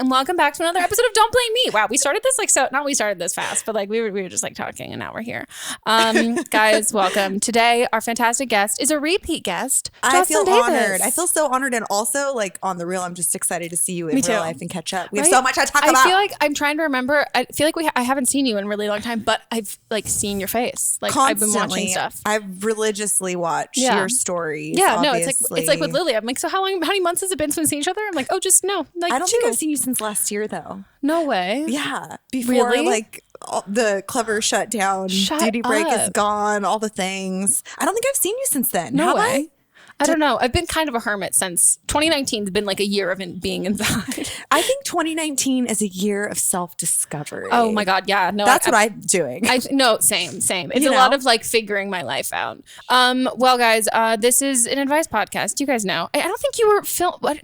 and welcome back to another episode of Don't Blame Me. Wow, we started this not we started this fast, but like we were just like talking, and now we're here. Guys, welcome. Today, our fantastic guest is a repeat guest. I feel Davis. honored. I feel so honored, and also like on the real, I'm just excited to see you in real life and catch up. We have so much to talk about. I feel like I'm trying to remember. I feel like I haven't seen you in a really long time, but I've like seen your face. Like constantly. I've been watching stuff. I've religiously watched your stories. Yeah, obviously. no, it's like with Lily. I'm like, so how many months has it been since we've seen each other? I'm like, oh, just no. Like I don't think I've seen you since last year, though. No way. Yeah, before like the Clever shut down, duty break is gone, all the things. I don't think I've seen you since then. No way. I don't know. I've been kind of a hermit since 2019 has been like a year of being inside. I think 2019 is a year of self-discovery. Oh my God. Yeah. No, that's what I'm doing. No, same. It's a lot of like figuring my life out. Well, guys, this is an advice podcast. You guys know. I don't think you were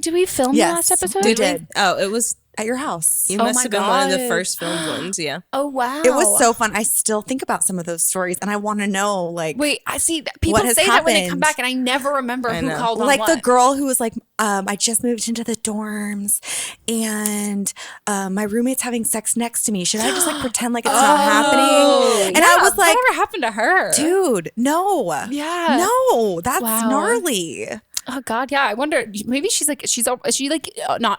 did we film the last episode? We did. Oh, it was at your house. You must have been one of the first filmed ones, yeah. Oh, wow. It was so fun. I still think about some of those stories, and I want to know, like, wait, I see that people say that when they come back, and I never remember who called on like what. the girl who was like, I just moved into the dorms, and my roommate's having sex next to me. Should I just like pretend like it's not happening? And I was like, whatever happened to her? Dude, no. Yeah. No, that's gnarly. Oh God, yeah. I wonder. Maybe she's not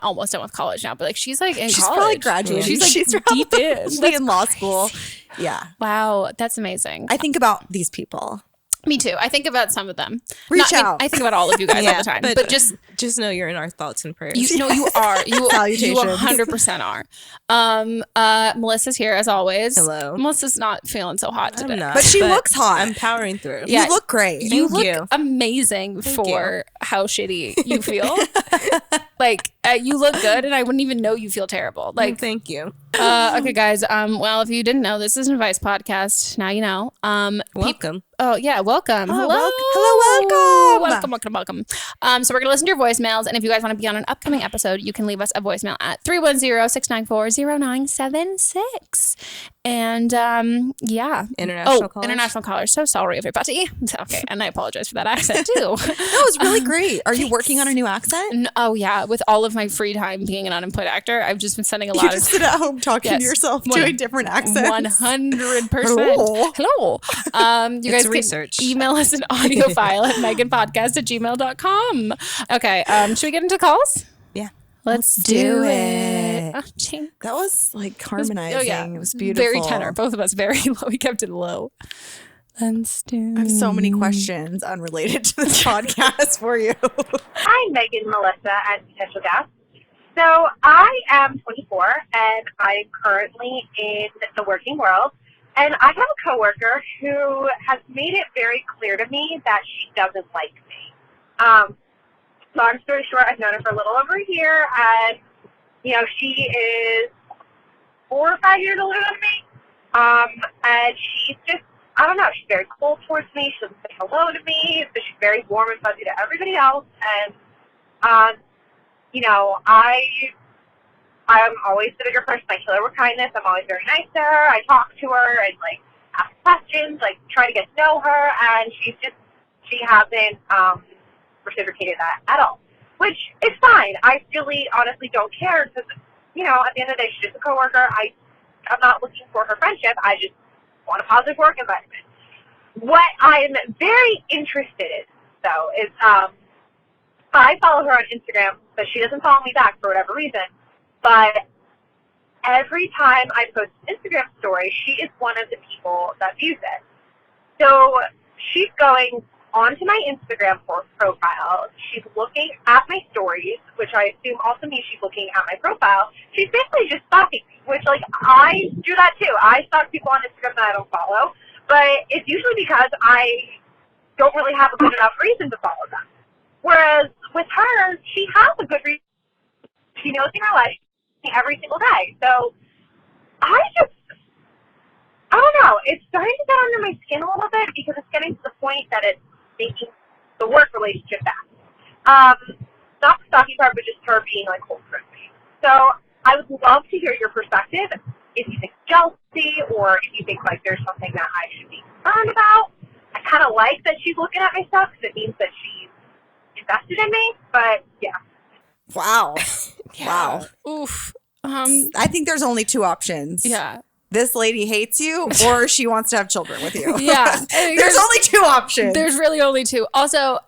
almost done with college now, but like she's like in she's college. Probably graduating. She's like deep in law school. Yeah. Wow, that's amazing. I think about these people. Me too. I think about some of them. Reach out. I think about all of you guys all the time. But just know you're in our thoughts and prayers. You are. You 100% are. Melissa's here as always. Hello. Melissa's not feeling so hot today. But she looks hot. I'm powering through. Yeah. You look great. You look amazing for how shitty you feel. Like you look good, and I wouldn't even know you feel terrible. Like, thank you. Okay, guys. Well, if you didn't know, this is an advice podcast. Now you know. Welcome. Oh yeah, welcome. Hello. Welcome. So we're gonna listen to your voicemails, and if you guys want to be on an upcoming episode, you can leave us a voicemail at 310-694-0976. And international callers. So sorry, everybody. Okay, and I apologize for that accent too. No, it's really great. Are you working on a new accent? Oh yeah, with all of my free time being an unemployed actor, I've just been sending a lot of. You just sit at home talking to yourself, doing different accents. 100%. Hello. You guys research. Can email us an audio file at meghanpodcast@gmail.com. Okay. Should we get into calls? Yeah. Let's do it. Oh, that was like harmonizing. It was beautiful. Very tenor. Both of us very low. We kept it low. Let's do. I have so many questions unrelated to this podcast for you. Hi, Meghan, Melissa, and potential guests. So I am 24, and I'm currently in the working world. And I have a coworker who has made it very clear to me that she doesn't like me. Long story short, I've known her for a little over a year, and, she is 4 or 5 years older than me. And she's just, I don't know, she's very cold towards me. She doesn't say hello to me, but she's very warm and fuzzy to everybody else. And, I'm always the bigger person. I kill her with kindness. I'm always very nice to her. I talk to her and, ask questions, try to get to know her. And she hasn't reciprocated that at all, which is fine. I really, honestly don't care because, at the end of the day, she's just a coworker. I'm not looking for her friendship. I just want a positive work environment. What I'm very interested in, though, is I follow her on Instagram, but she doesn't follow me back for whatever reason. But every time I post an Instagram story, she is one of the people that views it. So she's going onto my Instagram profile. She's looking at my stories, which I assume also means she's looking at my profile. She's basically just stalking me, which, I do that too. I stalk people on Instagram that I don't follow, but it's usually because I don't really have a good enough reason to follow them. Whereas with her, she has a good reason. She knows in her life every single day. So I don't know. It's starting to get under my skin a little bit because it's getting to the point that it's making the work relationship bad. Not the stalking part, but just her being cold towards me. So I would love to hear your perspective. If you think jealousy, or if you think there's something that I should be concerned about. I kind of like that she's looking at my stuff because it means that she's invested in me. But yeah. Wow. Wow. Oof. I think there's only two options. Yeah. This lady hates you or she wants to have children with you. Yeah. There's only two options. There's really only two. Also,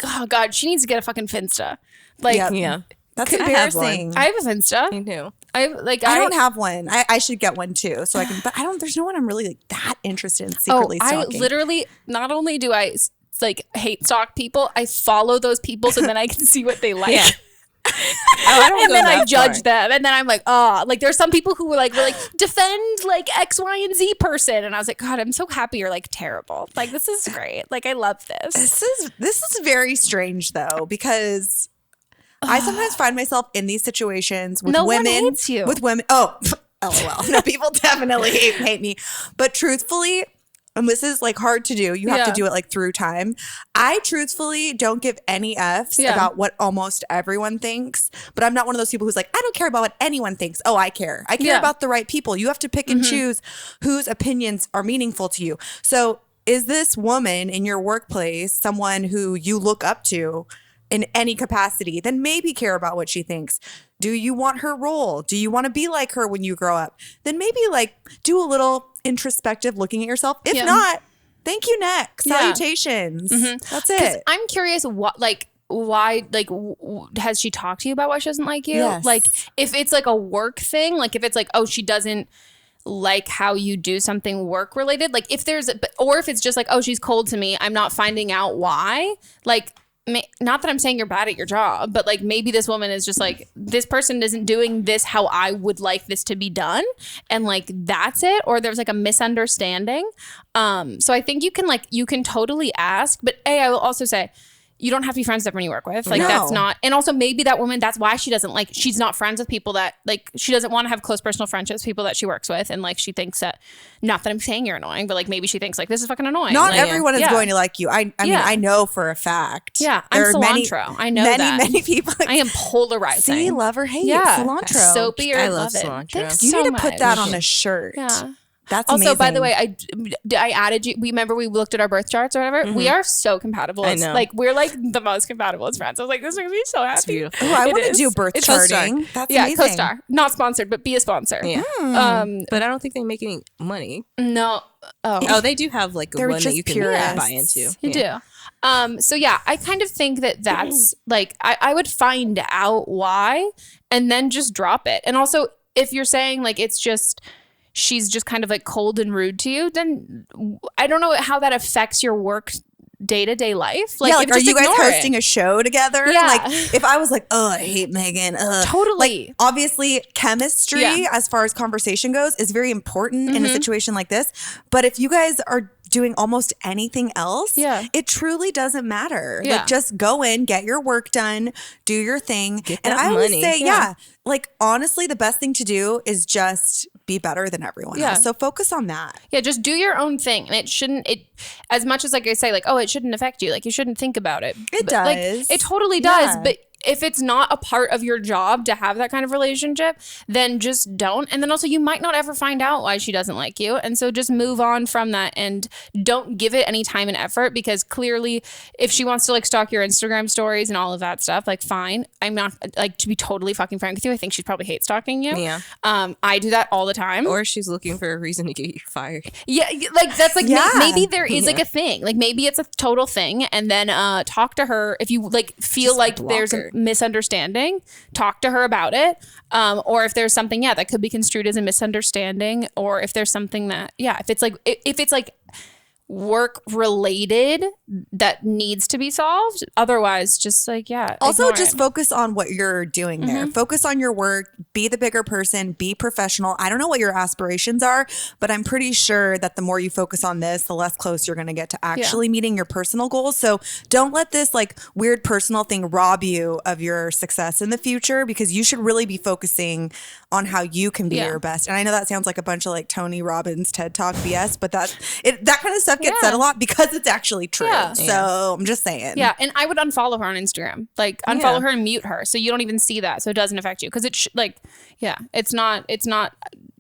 oh God, she needs to get a fucking Finsta. Like, Yep. Yeah. That's I have embarrassing. I have a Finsta. Me too. I don't have one. I should get one too, so I can. But there's no one I'm really like that interested in secretly stalking. I literally, not only do I like hate stalk people, I follow those people so then I can see what they like. Yeah. I don't And go then that I judge far. them, and then I'm like, oh, like there's some people who were like defend like X, Y, and Z person, and I was like, God, I'm so happy you're like terrible. Like this is great. Like I love this. This is very strange though, because I sometimes find myself in these situations with No one women. hates you. With women. Oh, LOL. No, people definitely hate me. But truthfully, and this is like hard to do. You have to do it like through time. I truthfully don't give any F's about what almost everyone thinks. But I'm not one of those people who's like, I don't care about what anyone thinks. Oh, I care. I care about the right people. You have to pick and choose whose opinions are meaningful to you. So is this woman in your workplace someone who you look up to in any capacity? Then maybe care about what she thinks. Do you want her role? Do you want to be like her when you grow up? Then maybe like do a little introspective looking at yourself. If not, thank you, next. Salutations. That's it. I'm curious why has she talked to you about why she doesn't like you? Yes. Like if it's like a work thing, like if it's like, oh, she doesn't like how you do something work related, like if there's or if it's just like, oh, she's cold to me, I'm not finding out why. Like not that I'm saying you're bad at your job, but like maybe this woman is just like, this person isn't doing this how I would like this to be done, and like that's it, or there's like a misunderstanding. So I think you can totally ask, but I will also say you don't have to be friends with everyone you work with. Like that's not, and also maybe that woman, that's why she doesn't like, she's not friends with people that like, she doesn't want to have close personal friendships with people that she works with. And like, she thinks that, not that I'm saying you're annoying, but like maybe she thinks like, this is fucking annoying. Not like, everyone is going to like you. I mean, I know for a fact. Yeah, There I'm are cilantro. I know many people. I am polarizing. See, love or hate. Yeah. Cilantro. Soapy or I love love it. cilantro. Thanks You so need to put much. that on a shirt. Yeah. That's Also, amazing. by the way, I added you. Remember we looked at our birth charts or whatever. We are so compatible. I know. Like we're like the most compatible as friends. I was like, this makes me so happy. It's beautiful. Oh, I It want to is. do birth It's charting. That's Yeah, amazing. co-star, not sponsored, but be a sponsor. Yeah. Um, But I don't think they make any money. no. Oh, they do have like They're one that just you can purists. buy into. You do. So yeah, I kind of think that that's like, I would find out why and then just drop it. And also if you're saying like, it's just, she's just kind of like cold and rude to you, then I don't know how that affects your work day-to-day life. Like, yeah, like, are just you guys ignore hosting it. a show together? Yeah. Like, if I was like, oh, I hate Meghan. Totally. Like, obviously, chemistry, Yeah. as far as conversation goes, is very important in a situation like this. But if you guys are doing almost anything else, it truly doesn't matter. Yeah. Like, just go in, get your work done, do your thing. Get And that I always money. say, like, honestly, the best thing to do is just be better than everyone Yeah. else. So focus on that. Yeah, just do your own thing. And it shouldn't, as much as like I say, like, oh, it shouldn't affect you. Like, you shouldn't think about it. It But, like, does. it totally does. Yeah. But if it's not a part of your job to have that kind of relationship, then just don't. And then also you might not ever find out why she doesn't like you. And so just move on from that and don't give it any time and effort, because clearly if she wants to like stalk your Instagram stories and all of that stuff, like fine. I'm not like, to be totally fucking frank with you, I think she'd probably hate stalking you. Yeah. I do that all the time. Or she's looking for a reason to get you fired. Yeah, like that's like Yeah. maybe there is like a thing, like maybe it's a total thing, and then talk to her if you like feel Just like block there's her. a misunderstanding. Talk to her about it, or if there's something that could be construed as a misunderstanding, or if there's something that if it's like work related that needs to be solved. Otherwise, just like Also, ignore just it. focus on what you're doing there. Focus on your work. Be the bigger person. Be professional. I don't know what your aspirations are, but I'm pretty sure that the more you focus on this, the less close you're going to get to actually meeting your personal goals. So don't let this like weird personal thing rob you of your success in the future, because you should really be focusing on how you can be your best. And I know that sounds like a bunch of like Tony Robbins TED Talk BS, but that kind of stuff gets said a lot because it's actually true. Yeah. So I'm just saying. Yeah, and I would unfollow her on Instagram. Like unfollow her and mute her, so you don't even see that, so it doesn't affect you. Because it's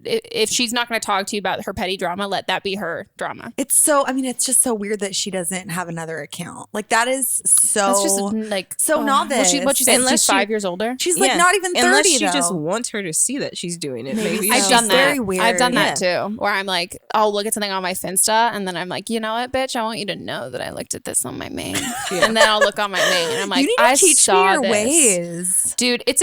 if she's not going to talk to you about her petty drama, let that be her drama. It's just so weird that she doesn't have another account. Like that is so That's just like so novice. What she said, Unless she's 5 years older. She's like not even 30 unless she though. just wants her to see that she's doing it. Maybe I've done that. Very weird. I've done that too, where I'm like, I'll look at something on my Finsta, and then I'm like, you know what, bitch, I want you to know that I looked at this on my main, and then I'll look on my main, and I'm like, you need to I teach saw me your this. ways, dude. It's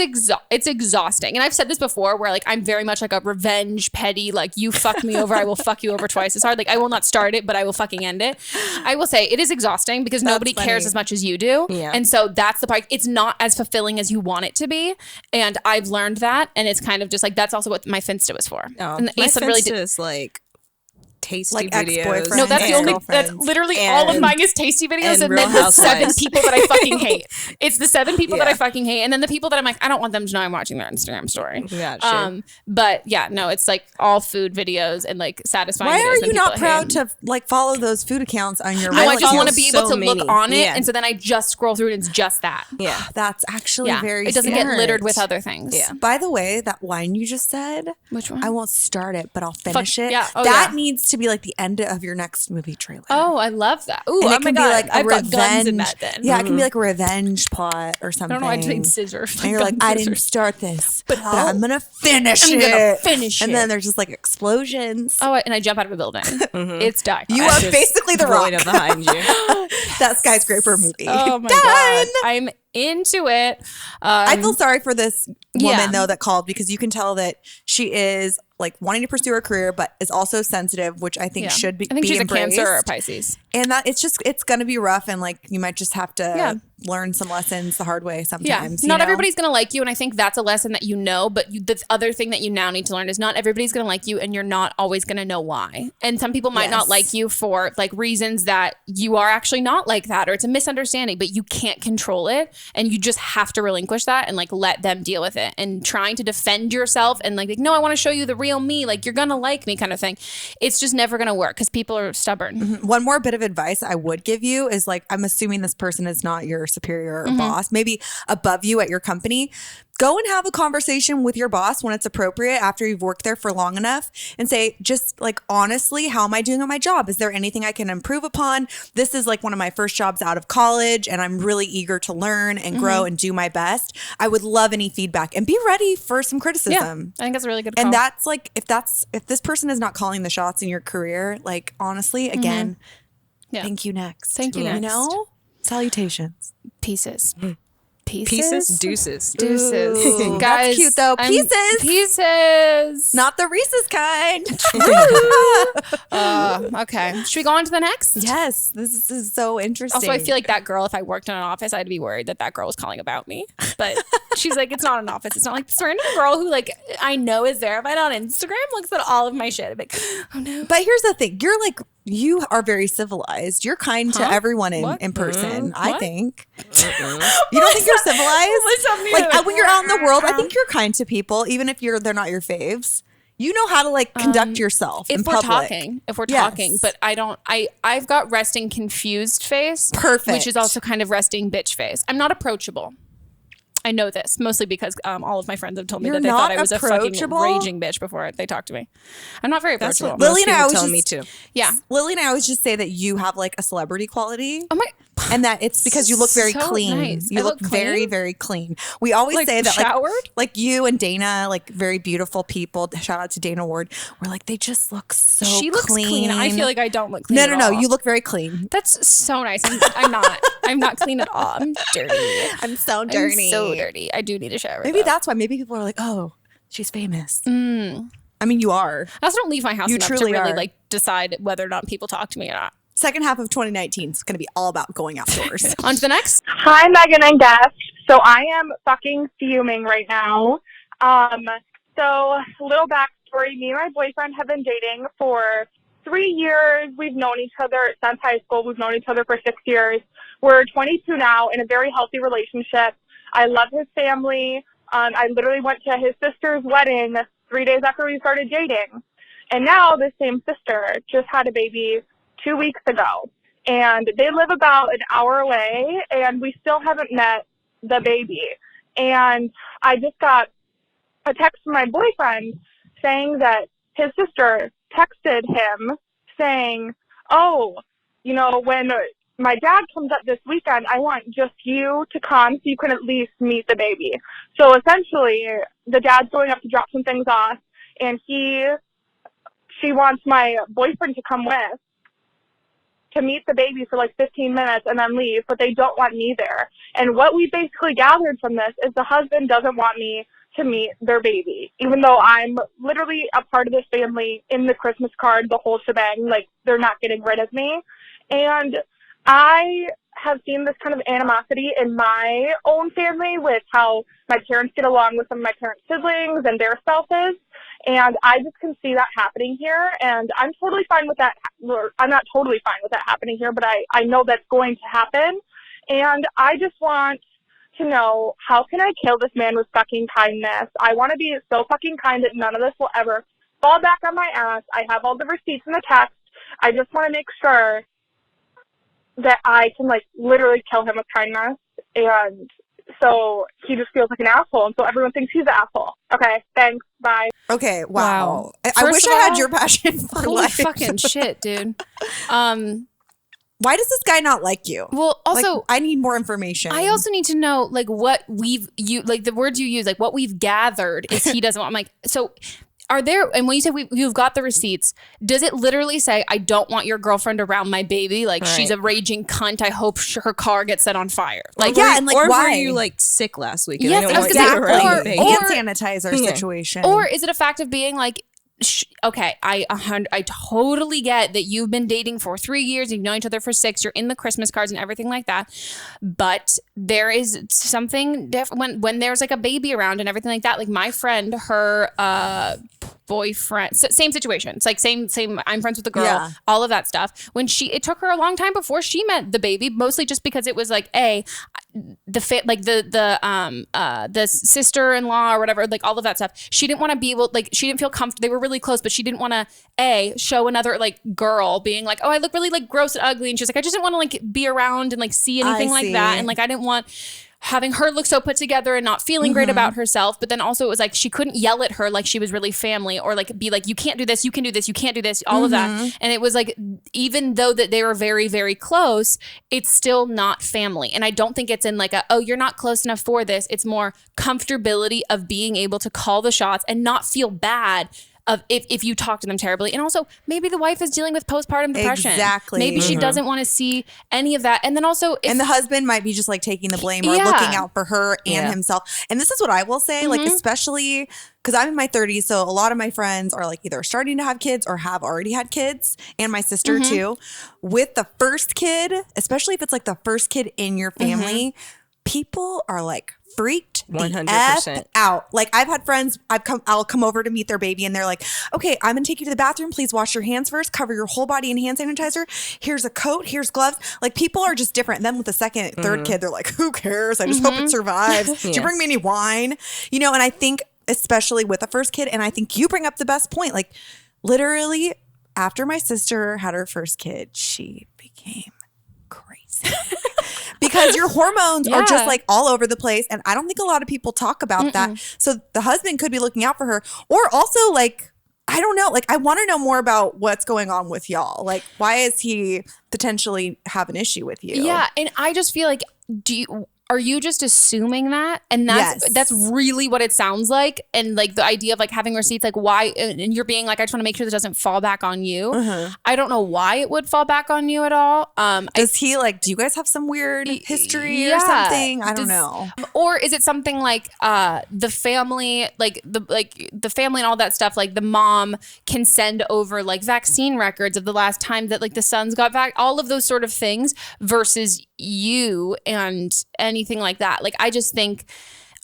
exhausting, and I've said this before, where like I'm very much like a revenge petty, like you fuck me over, I will fuck you over twice as hard. Like I will not start it, but I will fucking end it. I will say it is exhausting because nobody cares as much as you do, and so that's the part. It's not as fulfilling as you want it to be, and I've learned that, and it's kind of just like that's also what my Finsta was for. And my Asa Finsta is like tasty like videos. ex-boyfriends. No, that's the only. That's literally all of mine is tasty videos, and then the 7 people that I fucking hate. It's the 7 people that I fucking hate, and then the people that I'm like, I don't want them to know I'm watching their Instagram story. Yeah, sure. But yeah, no, it's like all food videos and like satisfying. Why videos are you not proud hate. to like follow those food accounts on your? No, I real just want to accounts? be able so to look many. on it, Yeah. and so then I just scroll through it, and it's just that. Yeah. That's actually very. It doesn't get smart. littered with other things. Yeah. By the way, that line you just said, Which one? I won't start it, but I'll finish it. yeah. Oh, that yeah. needs to be like the end of your next movie trailer. Oh, I love that. Ooh, and oh it my can god, be like a I've revenge. got guns in that then. Yeah, it can be like a revenge plot or I something. don't know why I did scissors. And you're like, I didn't start this, but I'm gonna finish it. And then there's just like explosions. Oh, and I jump out of a building. It's dark. You are basically the rock. behind you. That skyscraper movie. Oh my Done. god, I'm into it. I feel sorry for this woman yeah. though that called, because you can tell that she is like wanting to pursue her career, but is also sensitive, which I think should be. I think she's embraced. a Cancer or a Pisces, and that it's going to be rough, and like you might just have to learn some lessons the hard way sometimes. Not everybody's going to like you, and I think that's a lesson that you know. But the other thing that you now need to learn is not everybody's going to like you, and you're not always going to know why. And some people might not like you for like reasons that you are actually not like that, or it's a misunderstanding. But you can't control it, and you just have to relinquish that and like let them deal with it. And trying to defend yourself and like no, I want to show you the real me, like you're gonna like me kind of thing. It's just never gonna work because people are stubborn. One more bit of advice I would give you is like, I'm assuming this person is not your superior or boss, maybe above you at your company. Go and have a conversation with your boss when it's appropriate after you've worked there for long enough and say, just like, honestly, how am I doing on my job? Is there anything I can improve upon? This is like one of my first jobs out of college, and I'm really eager to learn and grow and do my best. I would love any feedback, and be ready for some criticism. I think that's a really good call. And that's like, if this person is not calling the shots in your career, like honestly, again, thank you next. Thank you next. You know? Salutations. Pieces. Pieces, deuces. Ooh, Guys, guys, that's cute though. Pieces. Not the Reese's kind. Okay. Should we go on to the next? Yes, this is so interesting. Also, I feel like that girl, if I worked in an office, I'd be worried that girl was calling about me. But she's like, it's not an office. It's not like this random girl who like I know is verified on Instagram looks at all of my shit. I'm like, oh no. But here's the thing. You're like, you are very civilized. You're kind to everyone in person, I think. You don't think you're civilized? Like when you're out in the world, I think you're kind to people, even if they're not your faves. You know how to like conduct yourself in public. If we're talking, but I've got resting confused face. Perfect. Which is also kind of resting bitch face. I'm not approachable. I know this mostly because all of my friends have told me that they thought I was a fucking raging bitch before they talked to me. I'm not very approachable. That's what Lily and I always tell me too. Yeah. Lily and I always just say that you have like a celebrity quality. Oh my. And that it's because you look very So clean. nice. You I look look very, clean? very clean. We always Like say that showered? like you and Dana, like very beautiful people. Shout out to Dana Ward. We're like, they just look so She looks clean. I feel like I don't look clean. No. at all. You look very clean. That's so nice. I'm not. I'm not clean at all. I'm dirty. I'm so I'm so dirty. I do need a shower. Maybe though. that's why. Maybe people are like, oh, she's famous. I mean, you are. I also don't leave my house You enough truly to really are. like decide whether or not people talk to me or not. Second half of 2019 is going to be all about going outdoors. On to the next. Hi, Meghan and guest. So I am fucking fuming right now. So a little backstory. Me and my boyfriend have been dating for 3 years. We've known each other since high school. We've known each other for 6 years. We're 22 now in a very healthy relationship. I love his family. I literally went to his sister's wedding 3 days after we started dating. And now this same sister just had a baby 2 weeks ago. And they live about an hour away, and we still haven't met the baby. And I just got a text from my boyfriend saying that his sister texted him saying, oh, you know, when my dad comes up this weekend, I want just you to come so you can at least meet the baby. So essentially, the dad's going up to drop some things off, and she wants my boyfriend to come with to meet the baby for like 15 minutes and then leave, but they don't want me there. And what we basically gathered from this is the husband doesn't want me to meet their baby, even though I'm literally a part of this family, in the Christmas card, the whole shebang. Like, they're not getting rid of me. And I have seen this kind of animosity in my own family with how my parents get along with some of my parents' siblings and their spouses. And I just can see that happening here. And I'm totally fine with that. I'm not totally fine with that happening here, but I know that's going to happen. And I just want to know, how can I kill this man with fucking kindness? I want to be so fucking kind that none of this will ever fall back on my ass. I have all the receipts and the text. I just want to make sure that I can, like, literally kill him with kindness. And so he just feels like an asshole, and so everyone thinks he's an asshole. Okay, thanks, bye. Okay, wow. I wish I had your passion for holy life. fucking shit, dude. Why does this guy not like you? Well, also, like, I need more information. I also need to know, like, what like the words you use, like what we've gathered is he doesn't want. I'm like, so are there, and when you said you've got the receipts, does it literally say, I don't want your girlfriend around my baby? Like, she's a raging cunt. I hope her car gets set on fire. Like, yeah, and like, or why? were you like sick last week? Yes, I was gonna say, Or hand sanitizer situation. Or is it a fact of being like, okay, I totally get that you've been dating for 3 years, you've known each other for 6, you're in the Christmas cards and everything like that, but there is something different when there's like a baby around and everything like that. Like my friend, her boyfriend, same situation. It's like same. I'm friends with the girl, all of that stuff. When it took her a long time before she met the baby, mostly just because it was like the sister-in-law or whatever, like all of that stuff. She didn't want to be able, like, she didn't feel comfortable. They were really close, but she didn't want to show another like girl being like, oh, I look really like gross and ugly. And she's like, I just didn't want to like be around and like see anything like that. And like, I didn't want having her look so put together and not feeling great about herself. But then also it was like, she couldn't yell at her like she was really family, or like be like, you can't do this, you can do this, you can't do this, all of that. And it was like, even though that they were very, very close, it's still not family. And I don't think it's in like oh, you're not close enough for this. It's more comfortability of being able to call the shots and not feel bad of if you talk to them terribly. And also, maybe the wife is dealing with postpartum depression. Exactly. Maybe she doesn't want to see any of that. And then also, and the husband might be just like taking the blame or looking out for her and himself. And this is what I will say, like, especially because I'm in my 30s, so a lot of my friends are like either starting to have kids or have already had kids, and my sister too. With the first kid, especially if it's like the first kid in your family, people are like freaked 100% out. Like, I've had friends, I'll come over to meet their baby, and they're like, okay, I'm gonna take you to the bathroom, please wash your hands first, cover your whole body in hand sanitizer, here's a coat, here's gloves. Like, people are just different. And then with the second, third kid, they're like, who cares, I just hope it survives. Did you bring me any wine? You know, and I think especially with the first kid, and I think you bring up the best point, like, literally after my sister had her first kid, she became crazy. Because your hormones are just like all over the place. And I don't think a lot of people talk about that. So the husband could be looking out for her. Or also, like, I don't know. Like, I want to know more about what's going on with y'all. Like, why is he potentially have an issue with you? Yeah. And I just feel like, are you just assuming that? And that's really what it sounds like. And like the idea of like having receipts, like why, and you're being like, I just want to make sure this doesn't fall back on you. I don't know why it would fall back on you at all. Does he like, do you guys have some weird history or something? I don't know. Or is it something like the family, like the family and all that stuff, like the mom can send over like vaccine records of the last time that like the sons got back, all of those sort of things versus you and anything like that. Like, I just think,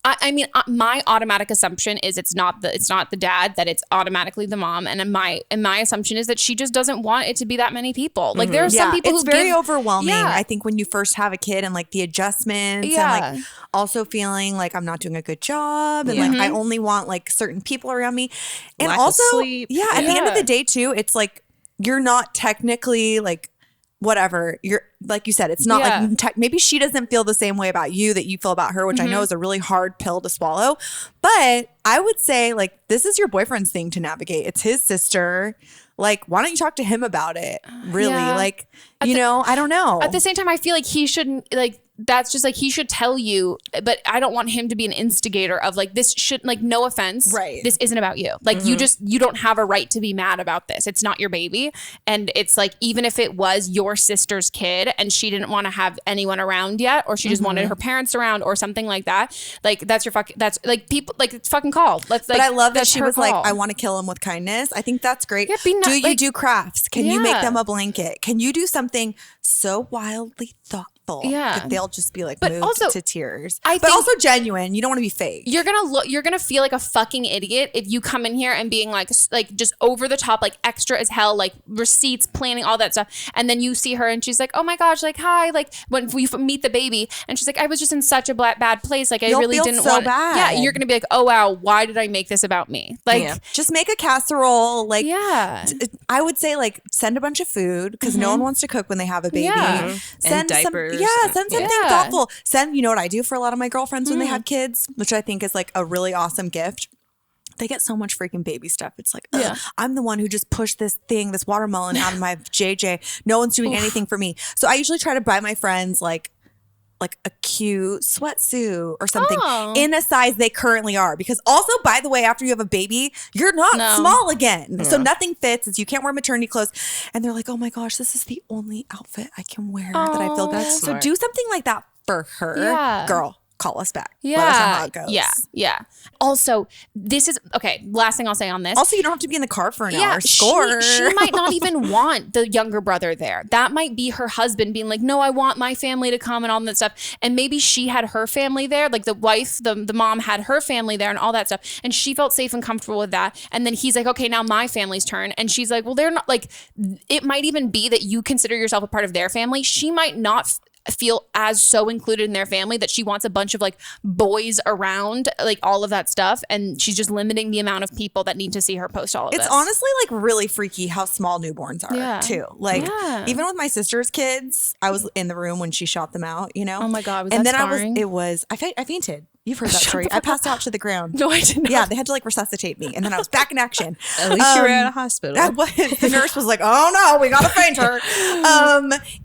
I mean, my automatic assumption is it's not the dad, that it's automatically the mom. And my assumption is that she just doesn't want it to be that many people. Like, there are some people it's very overwhelming. I think when you first have a kid and like the adjustments and like also feeling like I'm not doing a good job and like I only want like certain people around me. And lack also, of sleep. at the end of the day too, it's like you're not technically like whatever, you're like you said, it's not like maybe she doesn't feel the same way about you that you feel about her, which I know is a really hard pill to swallow. But I would say, like, this is your boyfriend's thing to navigate. It's his sister. Like, why don't you talk to him about it? Really? Like, I don't know. At the same time, I feel like he shouldn't, like, that's just like, he should tell you, but I don't want him to be an instigator of like, this should, like, no offense. Right. This isn't about you. Like, you don't have a right to be mad about this. It's not your baby. And it's like, even if it was your sister's kid and she didn't want to have anyone around yet, or she just wanted her parents around or something like that, like, that's like, people, like, it's fucking call. Let's, like, but I love that she was call. like, I want to kill him with kindness. I think that's great. Yeah, do you do crafts? Can you make them a blanket? Can you do something so wildly thoughtful that they'll just be like moved also, to tears? But also genuine. You don't want to be fake. You're gonna feel like a fucking idiot if you come in here and being like just over the top, like extra as hell, like receipts, planning, all that stuff, and then you see her and she's like, oh my gosh, like hi, like when we meet the baby, and she's like, I was just in such a bad place, like You'll I really didn't want. Bad. Yeah, you're gonna be like, oh wow, why did I make this about me? Like, just make a casserole. Like, I would say, like, send a bunch of food because no one wants to cook when they have a baby. Send diapers. Send something thoughtful. You know what I do for a lot of my girlfriends when they have kids, which I think is like a really awesome gift. They get so much freaking baby stuff. It's like, I'm the one who just pushed this watermelon out of my JJ. No one's doing anything for me. So I usually try to buy my friends like a cute sweatsuit or something in a size they currently are. Because also, by the way, after you have a baby, you're not small again. So nothing fits. You can't wear maternity clothes. And they're like, oh my gosh, this is the only outfit I can wear that I feel good. So do something like that for her. Girl, call us back. Let us know how it goes. Yeah. Also, this is okay. Last thing I'll say on this. Also, you don't have to be in the car for an hour. Score. She might not even want the younger brother there. That might be her husband being like, no, I want my family to come and all that stuff. And maybe she had her family there, like the wife, the mom had her family there and all that stuff. And she felt safe and comfortable with that. And then he's like, okay, now my family's turn. And she's like, well, they're not, like, it might even be that you consider yourself a part of their family. She might not feel as so included in their family that she wants a bunch of like boys around, like all of that stuff, and she's just limiting the amount of people that need to see her post all of this. It's honestly like really freaky how small newborns are too. Like even with my sister's kids, I was in the room when she shot them out, you know? Oh my God, was and that then scarring? I fainted. You've heard that story. I passed out to the ground. No, I didn't. Yeah, they had to like resuscitate me, and then I was back in action. At least you were at a hospital. The nurse was like, "Oh no, we gotta faint her."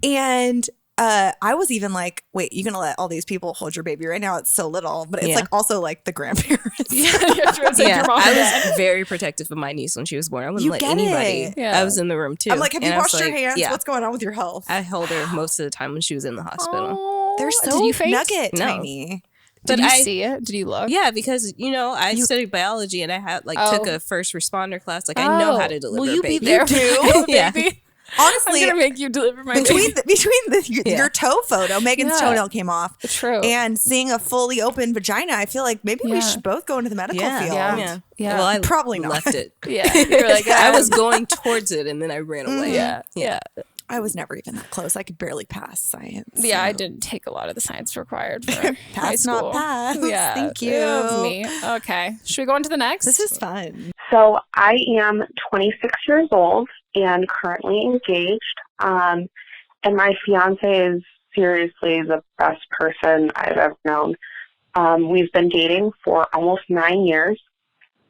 And I was even like, wait, you're gonna let all these people hold your baby right now? It's so little, but it's like also like the grandparents. I was very protective of my niece when she was born. I wouldn't let anybody. I was in the room too. I'm like, have you washed your hands? What's going on with your health? I held her most of the time when she was in the hospital. Oh, they're so nugget tiny. Did you see it? Did you look? Yeah, because I studied biology and I had took a first responder class. Like I know how to deliver. Will you a baby. be there? You do? Yeah. Baby? Honestly, I'm gonna make you deliver my between your toe photo, Meghan's toenail came off. True. And seeing a fully open vagina, I feel like maybe we should both go into the medical field. Yeah. Well, I probably not. left it. Yeah. You're like, I was going towards it and then I ran away. Yeah. I was never even that close. I could barely pass science. Yeah, I didn't take a lot of the science required for high pass, school. not pass. Yeah, thank you. Me. Okay, should we go on to the next? This is fun. So I am 26 years old and currently engaged. And my fiance is seriously the best person I've ever known. We've been dating for almost 9 years.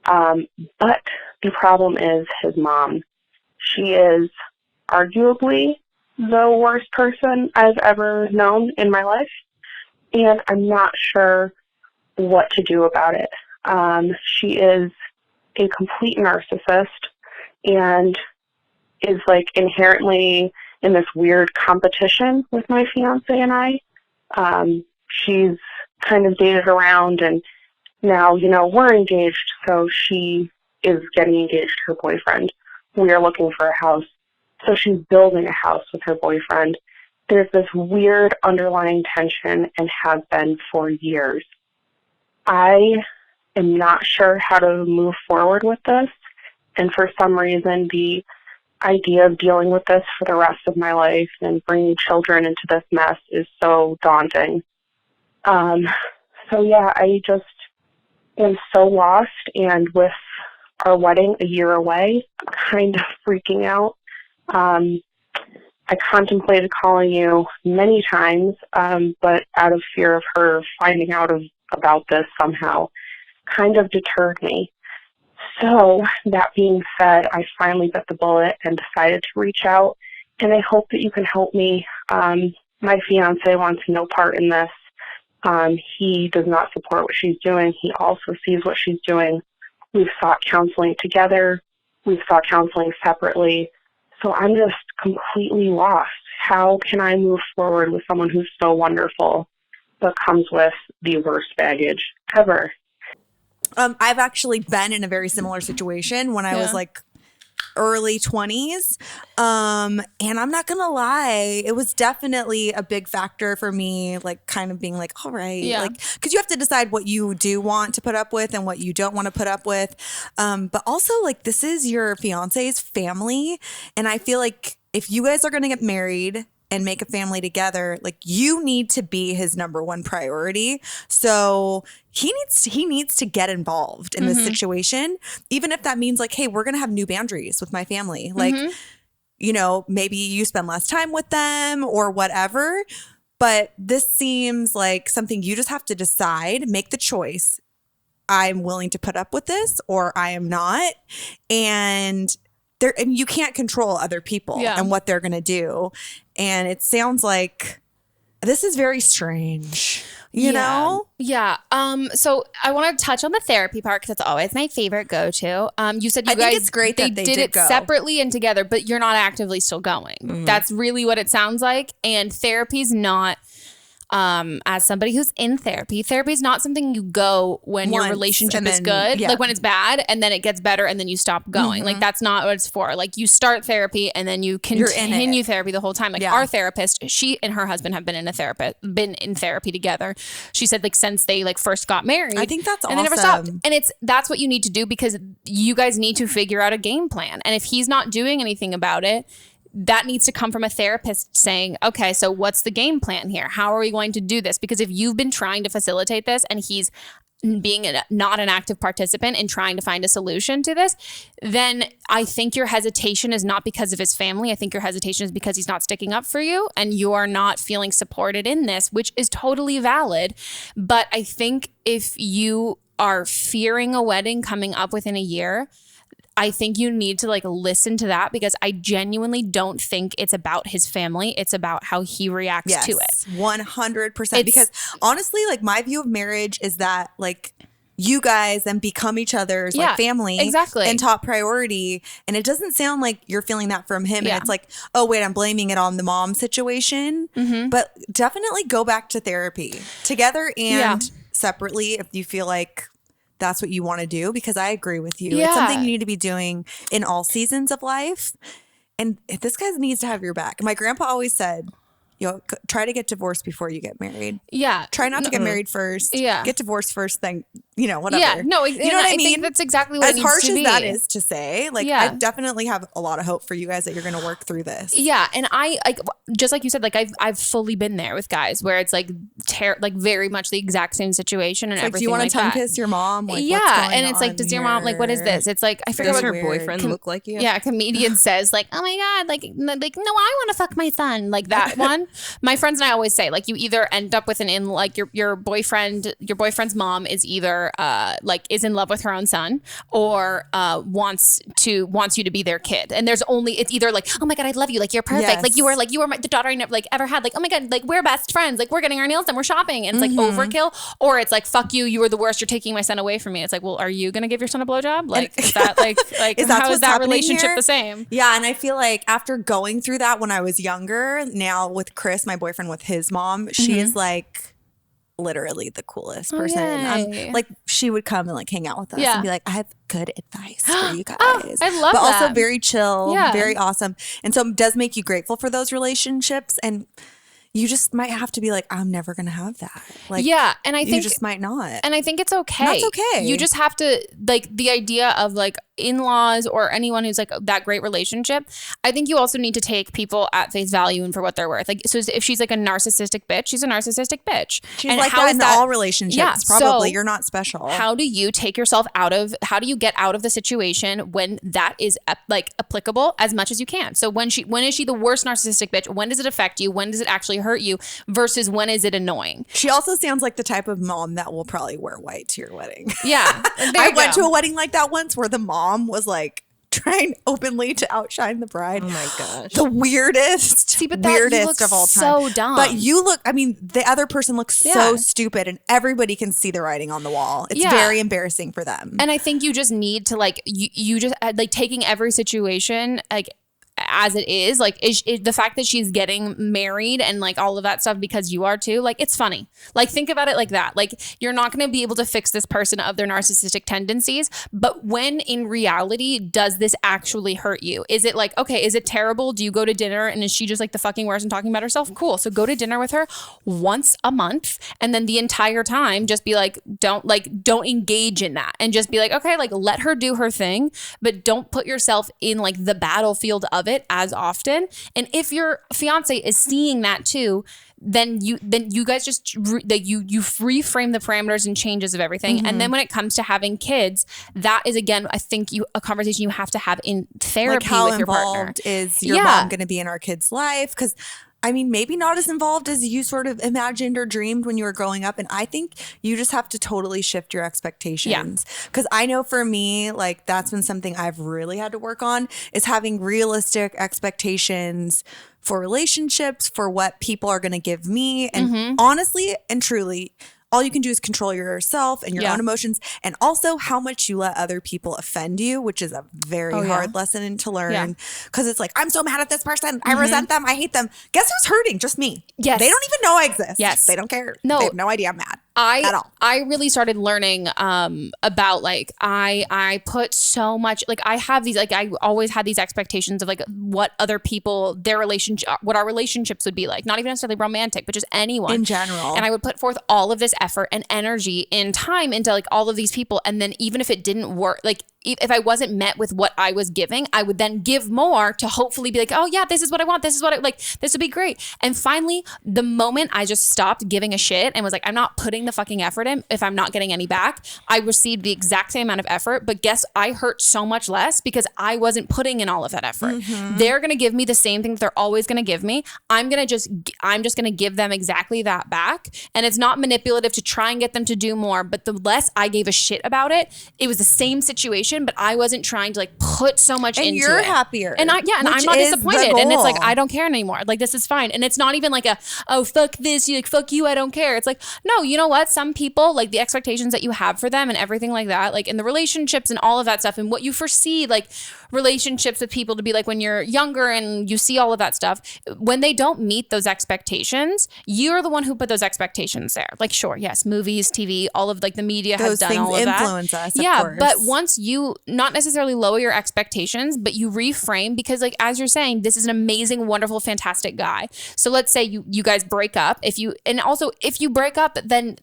But the problem is his mom. She is arguably the worst person I've ever known in my life, and I'm not sure what to do about it. She is a complete narcissist and is like inherently in this weird competition with my fiance and I. She's kind of dated around, and now, we're engaged, so she is getting engaged to her boyfriend. We are looking for a house. So she's building a house with her boyfriend. There's this weird underlying tension and has been for years. I am not sure how to move forward with this. And for some reason, the idea of dealing with this for the rest of my life and bringing children into this mess is so daunting. I just am so lost. And with our wedding a year away, I'm kind of freaking out. I contemplated calling you many times, but out of fear of her finding out about this somehow kind of deterred me. So that being said, I finally bit the bullet and decided to reach out, and I hope that you can help me. My fiance wants no part in this. He does not support what she's doing. He also sees what she's doing. We've sought counseling together. We've sought counseling separately. So I'm just completely lost. How can I move forward with someone who's so wonderful but comes with the worst baggage ever? I've actually been in a very similar situation when I was like early 20s. And I'm not going to lie, it was definitely a big factor for me, like kind of being like, all right, like, cause you have to decide what you do want to put up with and what you don't want to put up with. But also like, this is your fiance's family. And I feel like if you guys are going to get married and make a family together, like you need to be his number one priority. So he needs to get involved in this situation, even if that means like, hey, we're going to have new boundaries with my family. Like, you know, maybe you spend less time with them or whatever, but this seems like something you just have to decide, make the choice. I'm willing to put up with this or I am not. And you can't control other people and what they're going to do. And it sounds like this is very strange, you know? Yeah. So I want to touch on the therapy part because it's always my favorite go-to. You said you guys, think it's great that they did it go separately and together, but you're not actively still going. That's really what it sounds like. And therapy's not, as somebody who's in therapy is not something you go when your relationship is good, like when it's bad and then it gets better and then you stop going. Like that's not what it's for. Like you start therapy and then you continue therapy the whole time. Like our therapist, she and her husband have been in therapy together. She said like since they like first got married. I think that's awesome. And they never stopped. And that's what you need to do because you guys need to figure out a game plan. And if he's not doing anything about it, that needs to come from a therapist saying, okay, so what's the game plan here? How are we going to do this? Because if you've been trying to facilitate this and he's being not an active participant in trying to find a solution to this, then I think your hesitation is not because of his family. I think your hesitation is because he's not sticking up for you and you are not feeling supported in this, which is totally valid. But I think if you are fearing a wedding coming up within a year, I think you need to like listen to that because I genuinely don't think it's about his family. It's about how he reacts to it. 100%. Because honestly, like my view of marriage is that like you guys then become each other's like family and top priority. And it doesn't sound like you're feeling that from him. And it's like, oh wait, I'm blaming it on the mom situation. But definitely go back to therapy together and separately if you feel like that's what you want to do, because I agree with you. It's something you need to be doing in all seasons of life. And this guy needs to have your back. My grandpa always said, you know, try to get divorced before you get married. Yeah. Try not to get married first. Yeah. Get divorced first, then, you know, whatever. Yeah. No, you know what I mean? Think that's exactly what it needs to be. As harsh as that is to say, like, I definitely have a lot of hope for you guys that you're going to work through this. Yeah. And I, like, just like you said, like, I've fully been there with guys where it's like, like very much the exact same situation and everything. Do you want to tongue kiss your mom? Like, and it's like, does your mom, like, what is this? It's like, I forget what her boyfriend look like you. Yeah. Comedian says like, oh my God, like, no, I want to fuck my son. Like that one. My friends and I always say, like, you either end up with like your boyfriend's mom is either like is in love with her own son or wants you to be their kid. And it's either like, oh my God, I love you, like you're perfect, yes. like you were the daughter I never like ever had, like oh my God, like we're best friends, like we're getting our nails done, we're shopping, and it's like overkill. Or it's like, fuck you, you were the worst, you're taking my son away from me. It's like, well, are you gonna give your son a blowjob? Like is that like how is that relationship here? The same? Yeah, and I feel like after going through that when I was younger, now with Chris, my boyfriend, with his mom, she is like literally the coolest person. Like she would come and like hang out with us and be like, I have good advice for you guys. I love but that. Also very chill, very awesome. And so it does make you grateful for those relationships, and you just might have to be like, I'm never gonna have that. Like, and I think you just might not. And I think it's okay. That's okay. You just have to, like, the idea of like, in-laws or anyone who's like that great relationship, I think you also need to take people at face value and for what they're worth. Like, so if she's like a narcissistic bitch, she's a narcissistic bitch. She's and like that in all relationships. Probably. You're not special. How do you take yourself how do you get out of the situation when that is like applicable as much as you can? So when is she the worst narcissistic bitch? When does it affect you? When does it actually hurt you versus when is it annoying? She also sounds like the type of mom that will probably wear white to your wedding. Yeah. I went to a wedding like that once where the mom was like trying openly to outshine the bride. Oh my gosh. The weirdest of all time. So dumb. But the other person looks so stupid and everybody can see the writing on the wall. It's very embarrassing for them. And I think you just need to like, you just like taking every situation like as it is, like is the fact that she's getting married and like all of that stuff because you are too, like it's funny. Like think about it like that. Like you're not going to be able to fix this person of their narcissistic tendencies, but when in reality does this actually hurt you? Is it like, okay, is it terrible? Do you go to dinner and is she just like the fucking worst and talking about herself? Cool. So go to dinner with her once a month and then the entire time just be like don't engage in that and just be like, okay, like let her do her thing, but don't put yourself in like the battlefield of it as often. And if your fiance is seeing that too, then you guys just you reframe the parameters and changes of everything. Mm-hmm. And then when it comes to having kids, that is again, I think a conversation you have to have in therapy with your partner. How involved is your mom going to be in our kid's life? Because I mean, maybe not as involved as you sort of imagined or dreamed when you were growing up. And I think you just have to totally shift your expectations. Because I know for me, like that's been something I've really had to work on is having realistic expectations for relationships, for what people are going to give me. And honestly and truly, all you can do is control yourself and your own emotions, and also how much you let other people offend you, which is a very hard lesson to learn. Because it's like, I'm so mad at this person. I resent them. I hate them. Guess who's hurting? Just me. Yes. They don't even know I exist. Yes. They don't care. No. They have no idea I'm mad. At all. I really started learning about like I put so much, like I have these, like I always had these expectations of like what other people, their relationship, what our relationships would be like, not even necessarily romantic, but just anyone in general. And I would put forth all of this effort and energy and time into like all of these people, and then even if it didn't work, like if I wasn't met with what I was giving, I would then give more to hopefully be like, oh yeah, this is what I want. This is what I like. This would be great. And finally, the moment I just stopped giving a shit and was like, I'm not putting the fucking effort in if I'm not getting any back, I received the exact same amount of effort, but guess I hurt so much less because I wasn't putting in all of that effort. They're going to give me the same thing that they're always going to give me. I'm just going to give them exactly that back. And it's not manipulative to try and get them to do more, but the less I gave a shit about it, it was the same situation, but I wasn't trying to like put so much into it. And you're happier. And I'm not disappointed. And it's like, I don't care anymore. Like, this is fine. And it's not even like oh, fuck this. You like, fuck you. I don't care. It's like, no, you know what? Some people, like the expectations that you have for them and everything like that, like in the relationships and all of that stuff and what you foresee, like relationships with people to be like when you're younger and you see all of that stuff, when they don't meet those expectations, you're the one who put those expectations there. Like, sure, yes, movies, TV, all of like the media has done all of that. Those things influence us, yeah, of course. But once you not necessarily lower your expectations, but you reframe, because like as you're saying, this is an amazing, wonderful, fantastic guy. So let's say you guys break up. If you break up, then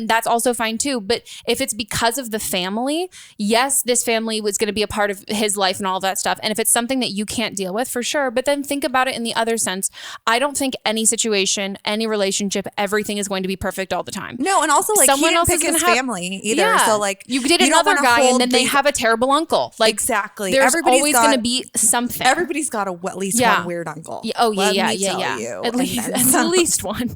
that's also fine too. But if it's because of the family, yes, this family was going to be a part of his life and all that stuff. And if it's something that you can't deal with, for sure. But then think about it in the other sense. I don't think any situation, any relationship, everything is going to be perfect all the time. No, and also like someone else pick his family either. Yeah. So like you did another guy and then they have a terrible uncle. Like exactly. There's always going to be something. Everybody's got at least one weird uncle. Oh yeah. At least one.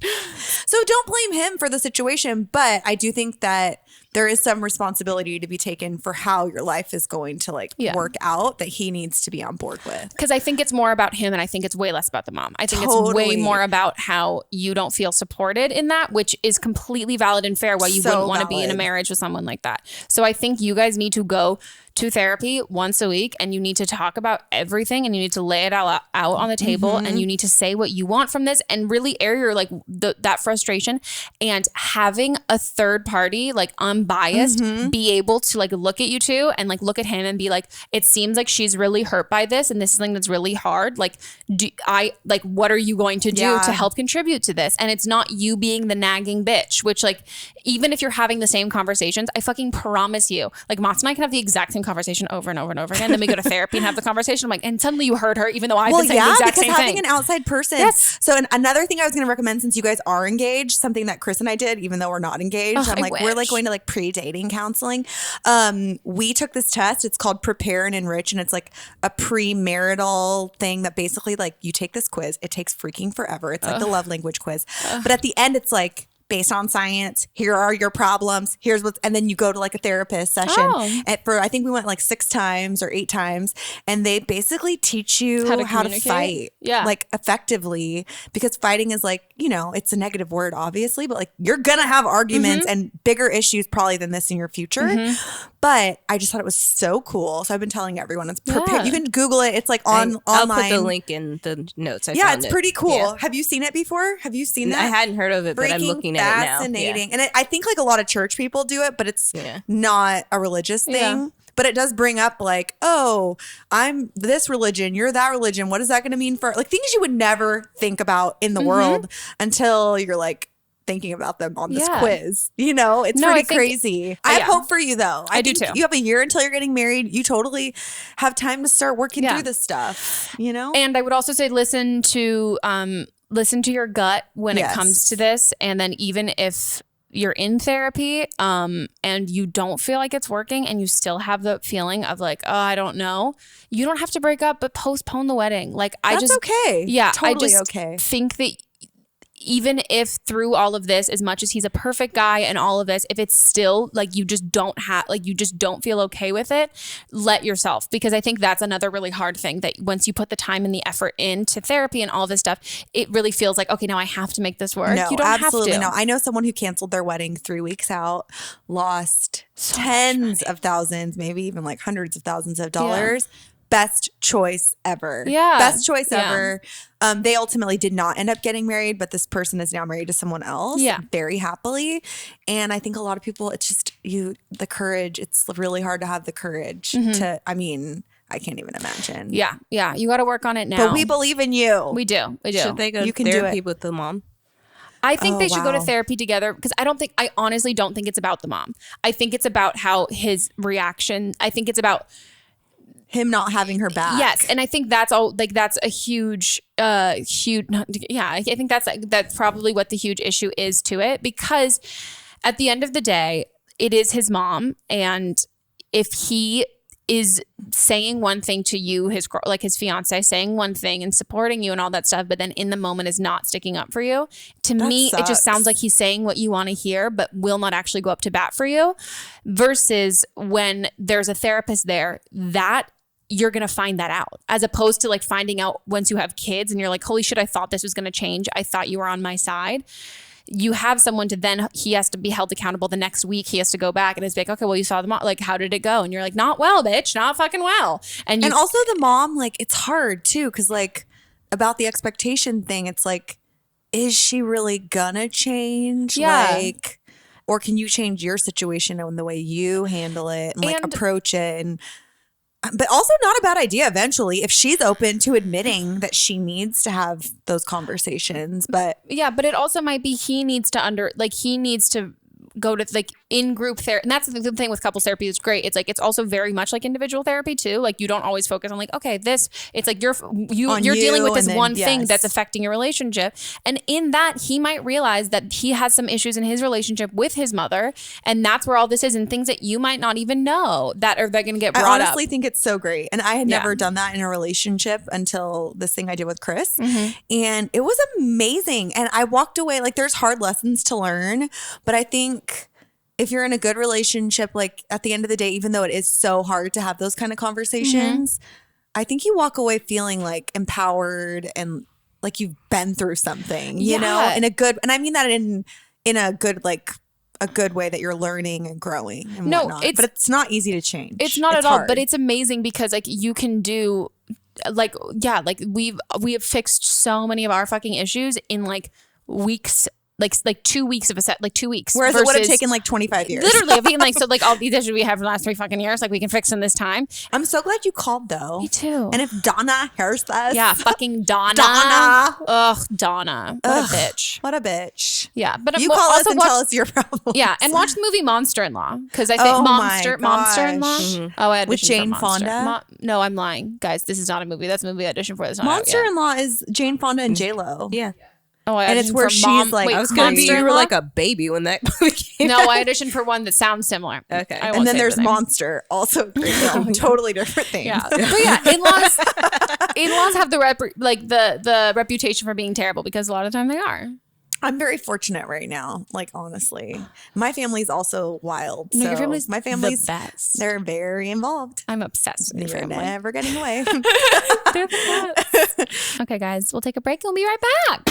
So don't blame him for the situation. But I do think that there is some responsibility to be taken for how your life is going to work out that he needs to be on board with. Because I think it's more about him and I think it's way less about the mom. I think it's way more about how you don't feel supported in that, which is completely valid and fair why you wouldn't want to be in a marriage with someone like that. So I think you guys need to go to therapy once a week and you need to talk about everything and you need to lay it all out on the table and you need to say what you want from this and really air your that frustration. And having a third party unbiased be able to look at you two and look at him and be like, it seems like she's really hurt by this and this is something that's really hard. What are you going to do to help contribute to this? And it's not you being the nagging bitch, which even if you're having the same conversations, I fucking promise you, Mats and I can have the exact same conversation over and over and over again. Then we go to therapy and have the conversation. I'm like, and suddenly you heard her, even though I've been saying the exact same thing. Having an outside person. Yes. So another thing I was going to recommend, since you guys are engaged, something that Chris and I did, even though we're not engaged, we're like going to like pre-dating counseling. We took this test. It's called Prepare and Enrich, and it's like a premarital thing that basically like you take this quiz. It takes freaking forever. It's like the love language quiz. But at the end, it's like, based on science, here are your problems. Here's what's, and then you go to like a therapist session. I think we went like 6 times or 8 times, and they basically teach you how to fight, like effectively, because fighting is like, you know, it's a negative word, obviously, but like you're gonna have arguments and bigger issues probably than this in your future. But I just thought it was so cool. So I've been telling everyone, it's prepared. You can Google it. It's like online. I'll put the link in the notes. It's pretty cool. Yeah. Have you seen it before? Have you seen that? I hadn't heard of it, but I'm looking at it now. Fascinating. And I think like a lot of church people do it, but it's not a religious thing. Yeah. But it does bring up like, oh, I'm this religion, you're that religion. What is that going to mean for like things you would never think about in the world until you're like thinking about them on this quiz. You know, it's pretty crazy. I have hope for you though. I do too. You have a year until you're getting married. You totally have time to start working through this stuff, you know? And I would also say listen to your gut when it comes to this. And then even if you're in therapy and you don't feel like it's working and you still have the feeling of like, oh, I don't know, you don't have to break up, but postpone the wedding. Like That's okay. Yeah. Totally I just think that even if through all of this, as much as he's a perfect guy and all of this, if it's still like you just don't feel okay with it, let yourself, because I think that's another really hard thing, that once you put the time and the effort into therapy and all this stuff, it really feels like, okay, now I have to make this work. No, you don't absolutely have to. No. I know someone who canceled their wedding 3 weeks out, lost tens of thousands, maybe even like hundreds of thousands of dollars. Best choice ever. Yeah. Best choice ever. They ultimately did not end up getting married, but this person is now married to someone else very happily. And I think a lot of people, it's just the courage. It's really hard to have the courage to, I mean, I can't even imagine. Yeah. Yeah. You got to work on it now. But we believe in you. We do. We do. Should they go to therapy with the mom? I think they should go to therapy together, because I honestly don't think it's about the mom. I think it's about how his reaction, I think it's about him not having her back. Yes. And I think that's all, like, that's a huge, I think that's probably what the huge issue is to it, because at the end of the day, it is his mom. And if he is saying one thing to you, his fiance saying one thing and supporting you and all that stuff, but then in the moment is not sticking up for you, to me, it just sounds like he's saying what you want to hear, but will not actually go up to bat for you, versus when there's a therapist there, that you're going to find that out, as opposed to like finding out once you have kids and you're like, holy shit, I thought this was going to change. I thought you were on my side. You have someone to then, he has to be held accountable the next week. He has to go back and it's like, okay, well, you saw the mom, like, how did it go? And you're like, not well, bitch, not fucking well. And also the mom, like, it's hard too. 'Cause like about the expectation thing, it's like, is she really gonna change? Yeah. Like, or can you change your situation and the way you handle it and like approach it? And but also not a bad idea eventually if she's open to admitting that she needs to have those conversations. But but it also might be he needs to go to like in group therapy. And that's the thing with couples therapy is great. It's like, it's also very much like individual therapy too. Like you don't always focus on like, okay, this, it's like you're dealing with this one thing that's affecting your relationship. And in that, he might realize that he has some issues in his relationship with his mother. And that's where all this is, and things that you might not even know that are going to get brought up. I honestly think it's so great. And I had never done that in a relationship until this thing I did with Chris. And it was amazing. And I walked away, like there's hard lessons to learn, but I think if you're in a good relationship, like at the end of the day, even though it is so hard to have those kind of conversations, I think you walk away feeling like empowered and like you've been through something, you know, in a good, and I mean that in a good, like a good way that you're learning and growing and whatnot. But it's not easy to change. It's not at all, but it's amazing because like you can do like, we have fixed so many of our fucking issues in like weeks like 2 weeks of a set, like 2 weeks. Whereas it would have taken like 25 years. Literally, I mean, like, so like all these issues we have for the last 3 fucking years, like we can fix in this time. I'm so glad you called though. Me too. And if Donna hears this. Yeah, fucking Donna. Ugh, Donna. What a bitch. What a bitch. Yeah. But you call us and tell us your problem. Yeah. And watch the movie Monster-in-Law. Because I think Monster-in-Law. Mm-hmm. Oh, I auditioned with Jane for Monster. Fonda? No, I'm lying. Guys, this is not a movie. That's a movie I auditioned for. That's not Monster-in-Law is Jane Fonda and J-Lo. Yeah. Oh, and it's where she's like, I was going to be, you were like a baby when that movie came out. No, I out. auditioned for one that sounds similar. Okay. And then there's Monster, also a great film. Totally different thing. Yeah. But yeah, in-laws have the reputation for being terrible because a lot of the time they are. I'm very fortunate right now, like honestly. My family's also wild. No, so your family's my family's the best. They're very involved. I'm obsessed with your family. Never getting away. They're the best. Okay, guys, we'll take a break and we'll be right back.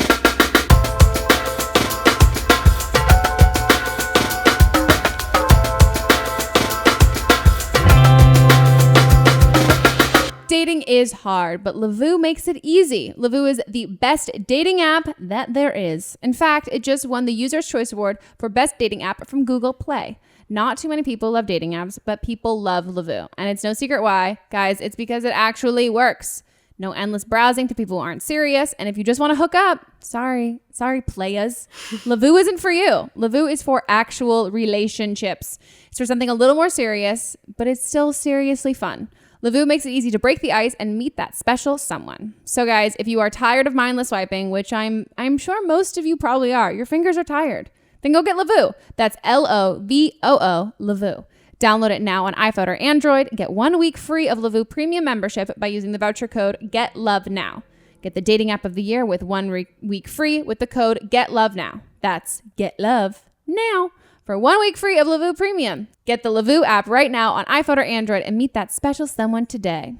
Dating is hard, but Lovoo makes it easy. Lovoo is the best dating app that there is. In fact, it just won the User's Choice Award for Best Dating App from Google Play. Not too many people love dating apps, but people love Lovoo. And it's no secret why. Guys, it's because it actually works. No endless browsing to people who aren't serious. And if you just want to hook up, sorry, playas. Lovoo isn't for you. Lovoo is for actual relationships. It's for something a little more serious, but it's still seriously fun. Lovoo makes it easy to break the ice and meet that special someone. So guys, if you are tired of mindless swiping, which I'm sure most of you probably are, your fingers are tired, then go get Lovoo. That's Lovoo, Lovoo. Download it now on iPhone or Android. Get 1 week free of Lovoo premium membership by using the voucher code GETLOVENOW. Get the dating app of the year with 1 week free with the code GETLOVENOW. That's GETLOVENOW. For 1 week free of Lovoo Premium. Get the Lovoo app right now on iPhone or Android and meet that special someone today.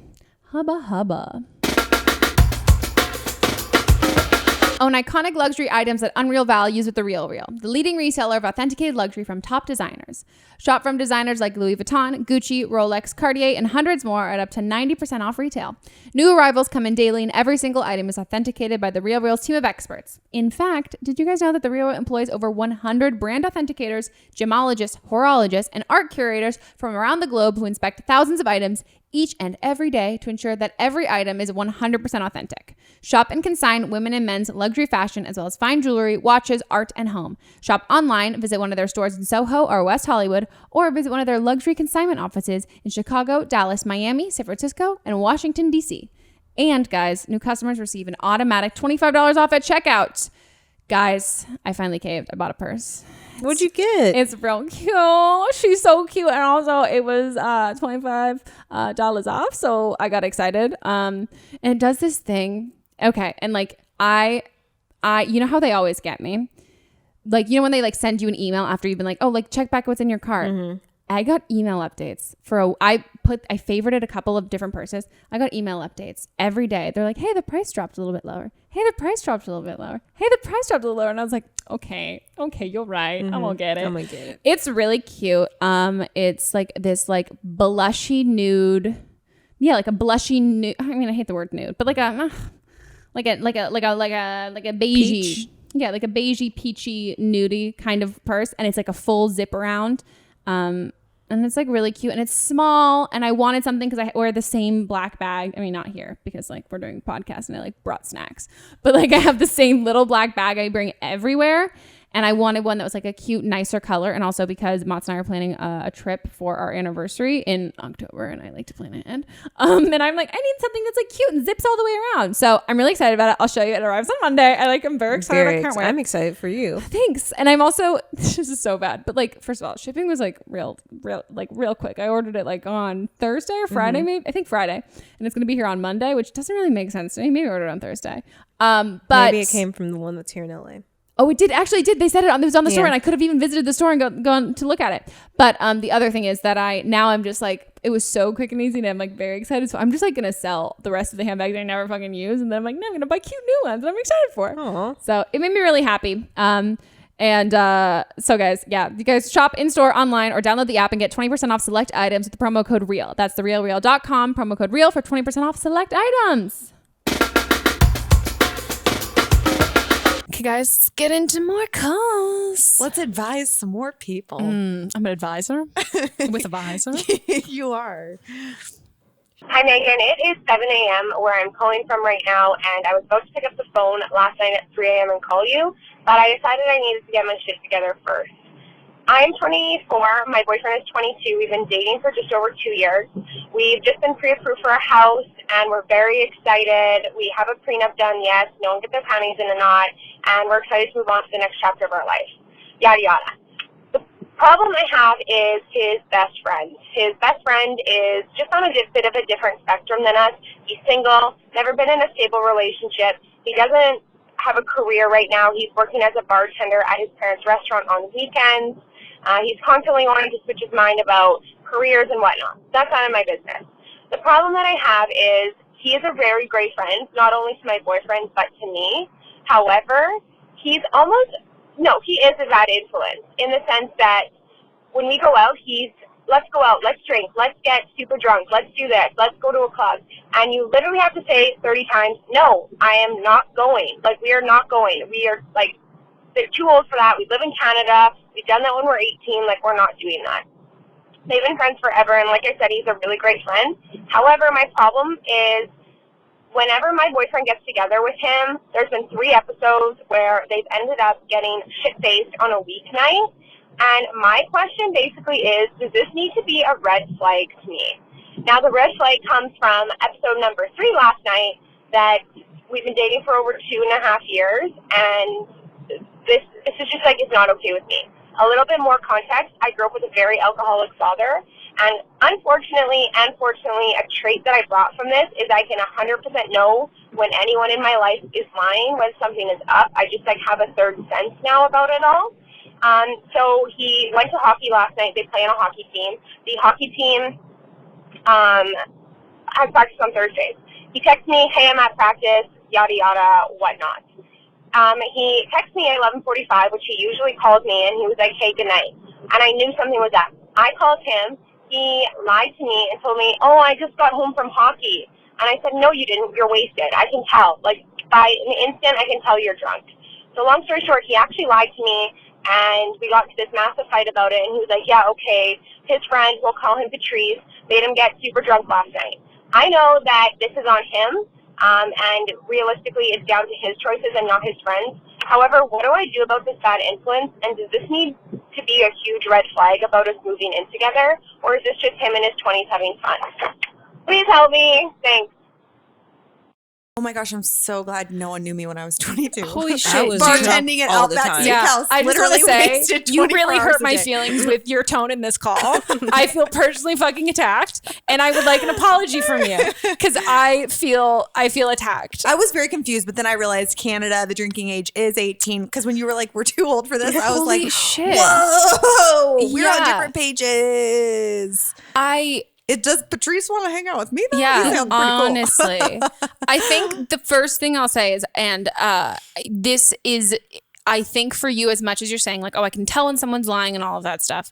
Hubba hubba. Own iconic luxury items at unreal values with The RealReal, the leading reseller of authenticated luxury from top designers. Shop from designers like Louis Vuitton, Gucci, Rolex, Cartier, and hundreds more at up to 90% off retail. New arrivals come in daily, and every single item is authenticated by The RealReal's team of experts. In fact, did you guys know that The RealReal employs over 100 brand authenticators, gemologists, horologists, and art curators from around the globe who inspect thousands of items each and every day to ensure that every item is 100% authentic. Shop and consign women and men's luxury fashion as well as fine jewelry, watches, art, and home. Shop online, visit one of their stores in Soho or West Hollywood, or visit one of their luxury consignment offices in Chicago, Dallas, Miami, San Francisco, and Washington, D.C. And guys, new customers receive an automatic $25 off at checkout. Guys, I finally caved. I bought a purse. What'd you get? It's real cute. She's so cute. And also it was $25 off. So I got excited. And it does this thing. Okay. And like I you know how they always get me? Like, you know when they like send you an email after you've been like, oh, like check back what's in your cart. Mm-hmm. I got email updates I favorited a couple of different purses. I got email updates every day. They're like, hey, the price dropped a little bit lower. Hey, the price dropped a little bit lower. Hey, the price dropped a little lower. And I was like, okay, you're right. Mm-hmm. I'm gonna get it. It's really cute. It's like this like blushy nude. Yeah, like a blushy nude. I mean, I hate the word nude, but like a beigey. Peach? Yeah, like a beigey, peachy, nudie kind of purse. And it's like a full zip around. And it's like really cute and it's small, and I wanted something because I wear the same black bag. I mean, not here because like we're doing podcasts and I like brought snacks, but like I have the same little black bag I bring everywhere. And I wanted one that was like a cute, nicer color. And also because Mats and I are planning a trip for our anniversary in October, and I like to plan ahead. And I'm like, I need something that's like cute and zips all the way around. So I'm really excited about it. I'll show you. It arrives on Monday. I'm very excited. I can't wait. I'm excited for you. Thanks. And I'm also, this is so bad, but like, first of all, shipping was like real quick. I ordered it like on Thursday or Friday, maybe. I think Friday. And it's going to be here on Monday, which doesn't really make sense to me. Maybe I ordered it on Thursday. But maybe it came from the one that's here in LA. Oh, it did. Actually, it did. They said it was on the store, and I could have even visited the store and gone to look at it. But the other thing is that I'm just like, it was so quick and easy, and I'm like very excited. So I'm just like going to sell the rest of the handbags I never fucking use. And then I'm like, no, I'm going to buy cute new ones that I'm excited for. Aww. So it made me really happy. So guys, yeah, you guys shop in store, online, or download the app and get 20% off select items with the promo code REAL. That's therealreal.com, promo code REAL for 20% off select items. Okay, guys, let's get into more calls. Let's advise some more people. I'm an advisor with a visor. You are. Hi, Meghan. It is 7 a.m. where I'm calling from right now, and I was about to pick up the phone last night at 3 a.m. and call you, but I decided I needed to get my shit together first. I'm 24. My boyfriend is 22. We've been dating for just over 2 years. We've just been pre-approved for a house, and we're very excited. We have a prenup done, yes. No one get their panties in a knot, and we're excited to move on to the next chapter of our life. Yada, yada. The problem I have is his best friend. His best friend is just on a bit of a different spectrum than us. He's single, never been in a stable relationship. He doesn't have a career right now. He's working as a bartender at his parents' restaurant on weekends. He's constantly wanting to switch his mind about careers and whatnot. That's none of my business. The problem that I have is he is a very great friend, not only to my boyfriend, but to me. However, he is a bad influence in the sense that when we go out, let's go out, let's drink, let's get super drunk, let's do this, let's go to a club. And you literally have to say 30 times, no, I am not going. Like, we are not going. We are, like, they're too old for that. We live in Canada. We've done that when we're 18. Like, we're not doing that. They've been friends forever, and like I said, he's a really great friend. However, my problem is whenever my boyfriend gets together with him, there's been 3 episodes where they've ended up getting shit-faced on a weeknight. And my question basically is, does this need to be a red flag to me? Now, the red flag comes from episode number 3 last night that we've been dating for over 2.5 years, and this is just like, it's not okay with me. A little bit more context, I grew up with a very alcoholic father, and unfortunately and fortunately, a trait that I brought from this is I can 100% know when anyone in my life is lying, when something is up. I just like have a third sense now about it all. So he went to hockey last night. They play on a hockey team. The hockey team has practice on Thursdays. He texts me, hey, I'm at practice, yada, yada, whatnot. He texted me at 11:45, which he usually calls me, and he was like, hey, good night. And I knew something was up. I called him. He lied to me and told me, oh, I just got home from hockey. And I said, no, you didn't. You're wasted. I can tell. Like, by an instant, I can tell you're drunk. So long story short, he actually lied to me, and we got into this massive fight about it. And he was like, yeah, okay. His friend, we'll call him Patrice, made him get super drunk last night. I know that this is on him. And realistically, it's down to his choices and not his friends. However, what do I do about this bad influence? And does this need to be a huge red flag about us moving in together? Or is this just him in his 20s having fun? Please help me. Thanks. Oh my gosh, I'm so glad no one knew me when I was 22. Holy shit. I was bartending at all the Outback time. Steakhouse. I just want to say, you really hurt my day. feelings with your tone in this call. I feel personally fucking attacked, and I would like an apology from you because I feel attacked. I was very confused, but then I realized Canada, the drinking age is 18. Because when you were like, we're too old for this, I was Holy like, shit. whoa, we're on Yeah. different pages. Does Patrice want to hang out with me though? Yeah, He sounds pretty cool. honestly. I think the first thing I'll say is, and this is, I think for you, as much as you're saying like, oh, I can tell when someone's lying and all of that stuff.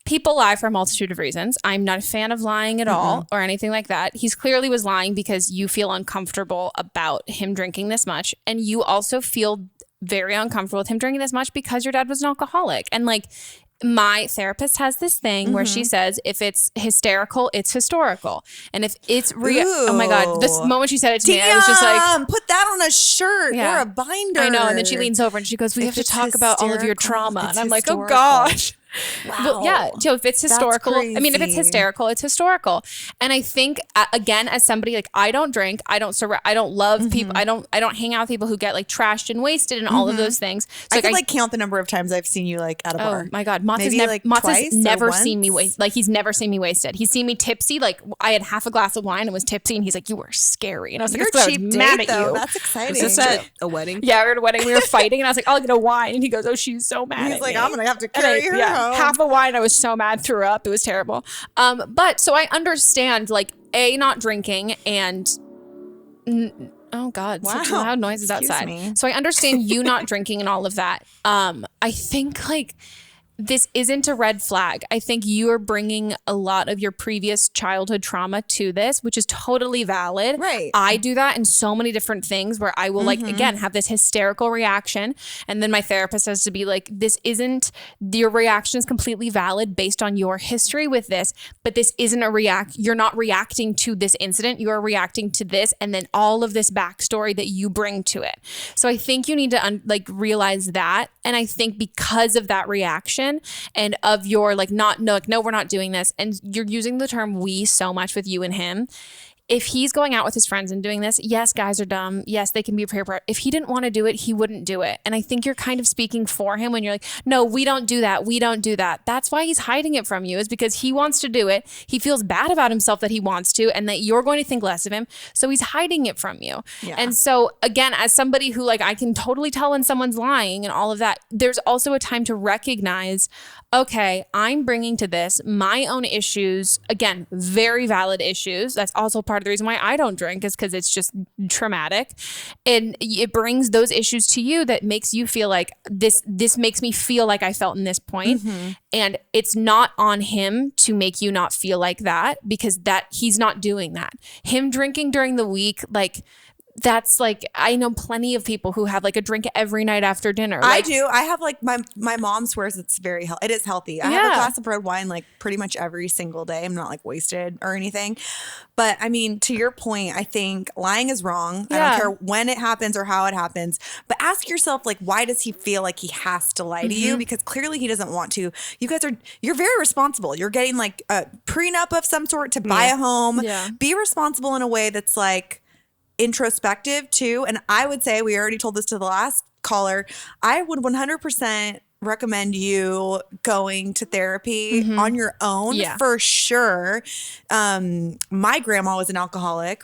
People lie for a multitude of reasons. I'm not a fan of lying at all or anything like that. He's clearly was lying because you feel uncomfortable about him drinking this much. And you also feel very uncomfortable with him drinking this much because your dad was an alcoholic. And like, my therapist has this thing where she says, if it's hysterical, it's historical. And if it's oh my God, this moment she said it to me, I was just like, put that on a shirt or a binder. I know. And then she leans over and she goes, we have to talk about all of your trauma. And I'm like, oh historical. gosh. Wow. But yeah, so if it's historical, I mean, if it's crazy. hysterical, it's historical. And I think again, as somebody like, I don't drink, I don't love people, I don't hang out with people who get like trashed and wasted and all of those things. So I could like count the number of times I've seen you like at a bar. Oh my God, Mott's Maybe, like, has twice or never once? seen me wasted. Like he's never seen me wasted. He's seen me tipsy. Like I had half a glass of wine and was tipsy, and he's like, "You were scary." And I was like, You're "That's a why I cheap was mad date, at though. you." That's exciting. Is this at a wedding? Yeah, we were at a wedding. We were fighting, and I was like, "I'll get a wine." And he goes, "Oh, she's so mad." He's at like, me. I'm gonna have to And I- carry her yeah, home. half a wine. I was so mad, threw up. It was terrible. But so I understand, like, not drinking and. Oh God, such Wow. loud noises Excuse outside. me. So I understand you not drinking and all of that. I think like this isn't a red flag. I think you are bringing a lot of your previous childhood trauma to this, which is totally valid. Right. I do that in so many different things where I will like, again, have this hysterical reaction. And then my therapist has to be like, your reaction is completely valid based on your history with this, but this isn't you're not reacting to this incident. You are reacting to this and then all of this backstory that you bring to it. So I think you need to realize that. And I think because of that reaction, and of your no, we're not doing this. And you're using the term we so much with you and him. If he's going out with his friends and doing this, yes, guys are dumb. Yes, they can be peer pressure. If he didn't want to do it, he wouldn't do it. And I think you're kind of speaking for him when you're like, no, we don't do that. We don't do that. That's why he's hiding it from you, is because he wants to do it. He feels bad about himself that he wants to and that you're going to think less of him. So he's hiding it from you. Yeah. And so again, as somebody who I can totally tell when someone's lying and all of that, there's also a time to recognize, okay, I'm bringing to this my own issues. Again, very valid issues. That's also part of the reason why I don't drink, is because it's just traumatic. And it brings those issues to you that makes you feel like this makes me feel like I felt in this point. And it's not on him to make you not feel like that, because he's not doing that. Him drinking during the week, that's I know plenty of people who have a drink every night after dinner. I do. I have my mom swears it's it is healthy. I have a glass of red wine pretty much every single day. I'm not wasted or anything. But I mean, to your point, I think lying is wrong. I don't care when it happens or how it happens. But ask yourself, why does he feel like he has to lie to you? Because clearly he doesn't want to. You're very responsible. You're getting a prenup of some sort to buy a home. Yeah. Be responsible in a way that's introspective too. And I would say, we already told this to the last caller, I would 100% recommend you going to therapy on your own for sure. My grandma was an alcoholic.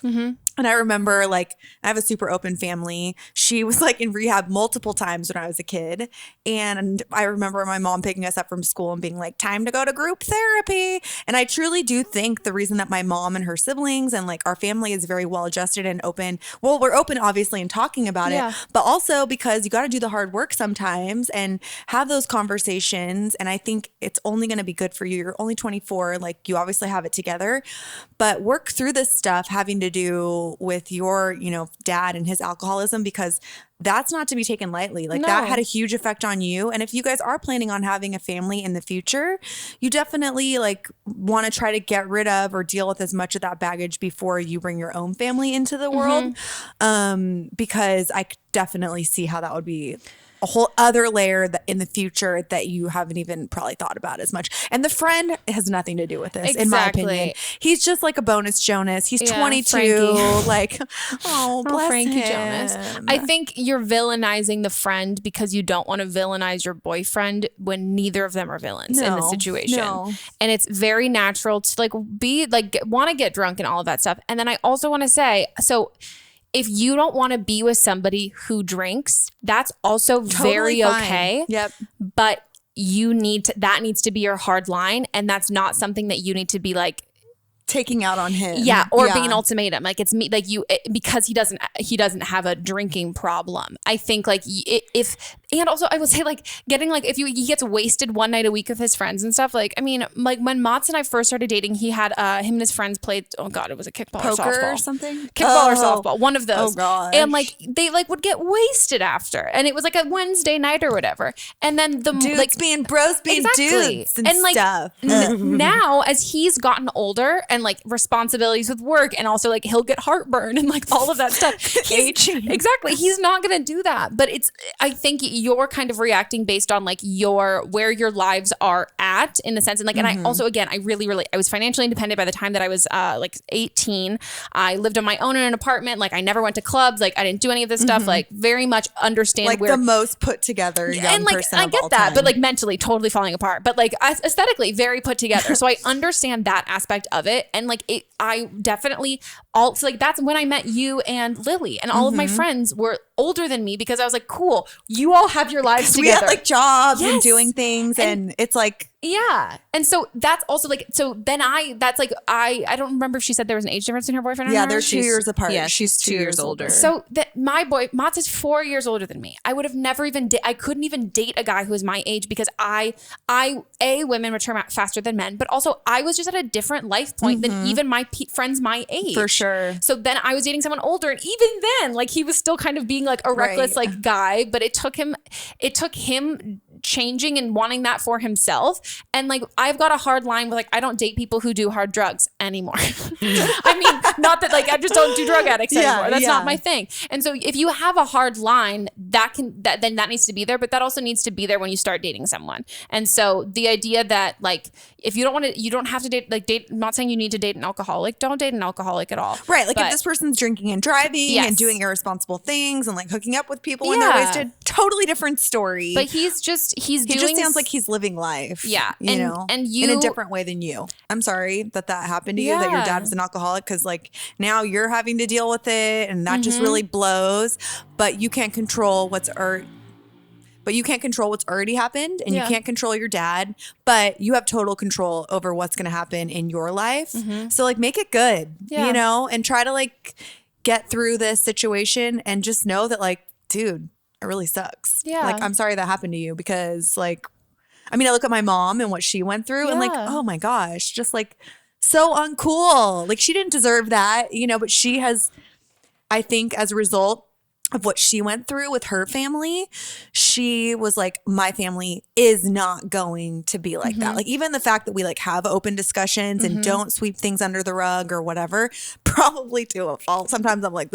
And I remember I have a super open family. She was in rehab multiple times when I was a kid. And I remember my mom picking us up from school and being time to go to group therapy. And I truly do think the reason that my mom and her siblings and our family is very well adjusted and open. Well, we're open obviously in talking about it, but also because you got to do the hard work sometimes and have those conversations. And I think it's only going to be good for you. You're only 24. You obviously have it together, but work through this stuff having to do with your, dad and his alcoholism, because that's not to be taken lightly. That had a huge effect on you. And if you guys are planning on having a family in the future, you definitely want to try to get rid of or deal with as much of that baggage before you bring your own family into the world. Because I definitely see how that would be a whole other layer that in the future that you haven't even probably thought about as much. And the friend has nothing to do with this, in my opinion. He's just a bonus Jonas. He's 22. Bless Frankie him. Jonas. I think you're villainizing the friend because you don't want to villainize your boyfriend when neither of them are villains in the situation. And it's very natural to be want to get drunk and all of that stuff. And then I also want to say, if you don't want to be with somebody who drinks, that's also very okay. Yep. But that needs to be your hard line. And that's not something that you need to be taking out on him. Yeah. Or being an ultimatum. It's me, because he doesn't have a drinking problem. I think and also I would say getting if he gets wasted one night a week with his friends and stuff. When Mats and I first started dating, he had him and his friends played, oh God, it was a kickball or softball. Or something? Kickball or softball. One of those. Oh gosh. And they would get wasted after. And it was a Wednesday night or whatever. And then the dudes being bros being dudes and stuff. Now as he's gotten older and responsibilities with work and also he'll get heartburn and all of that stuff. Aging. Exactly. He's not going to do that. But I think you're kind of reacting based on where your lives are at in the sense. And and I also, again, I was financially independent by the time that I was 18. I lived on my own in an apartment. I never went to clubs. I didn't do any of this stuff. Very much understand where the most put together young person I get of all that, time. but mentally totally falling apart. But aesthetically very put together. So I understand that aspect of it. And I definitely that's when I met you and Lily and all of my friends were older than me because I was cool, you all have your lives together. We had jobs and doing things and it's Yeah. And so that's also like, so then I don't remember if she said there was an age difference in her boyfriend. Yeah, they're 2 years apart. Yeah, she's 2 years older. So that my boy, Mats is 4 years older than me. I would have never even, I couldn't even date a guy who was my age because women mature faster than men, but also I was just at a different life point than even my friends my age. For sure. So then I was dating someone older, and even then, like, he was still kind of being like a reckless like guy, but it took him changing and wanting that for himself. And like, I've got a hard line with like, I don't date people who do hard drugs anymore. I mean, not that like I just don't do drug addicts anymore. That's not my thing. And so if you have a hard line, then that needs to be there, but that also needs to be there when you start dating someone. And so the idea that like, if you don't want to, you don't have to date, I'm not saying you need to date an alcoholic. Don't date an alcoholic at all. Right. Like, if this person's drinking and driving and doing irresponsible things and like hooking up with people when they're wasted, totally different story. But he just sounds like he's living life. Yeah. You know, and you, in a different way than you. I'm sorry that happened to you, that your dad was an alcoholic, because like now you're having to deal with it, and that just really blows. But you can't control what's already happened, and you can't control your dad, but you have total control over what's going to happen in your life. So like, make it good, you know, and try to like get through this situation, and just know that like, dude, it really sucks. Yeah. Like, I'm sorry that happened to you, because like, I mean, I look at my mom and what she went through and like, oh my gosh, just like so uncool. Like, she didn't deserve that, you know, but she has, I think, as a result of what she went through with her family, she was like, my family is not going to be like that. Like, even the fact that we like have open discussions and don't sweep things under the rug or whatever, probably to a fault. Sometimes I'm like,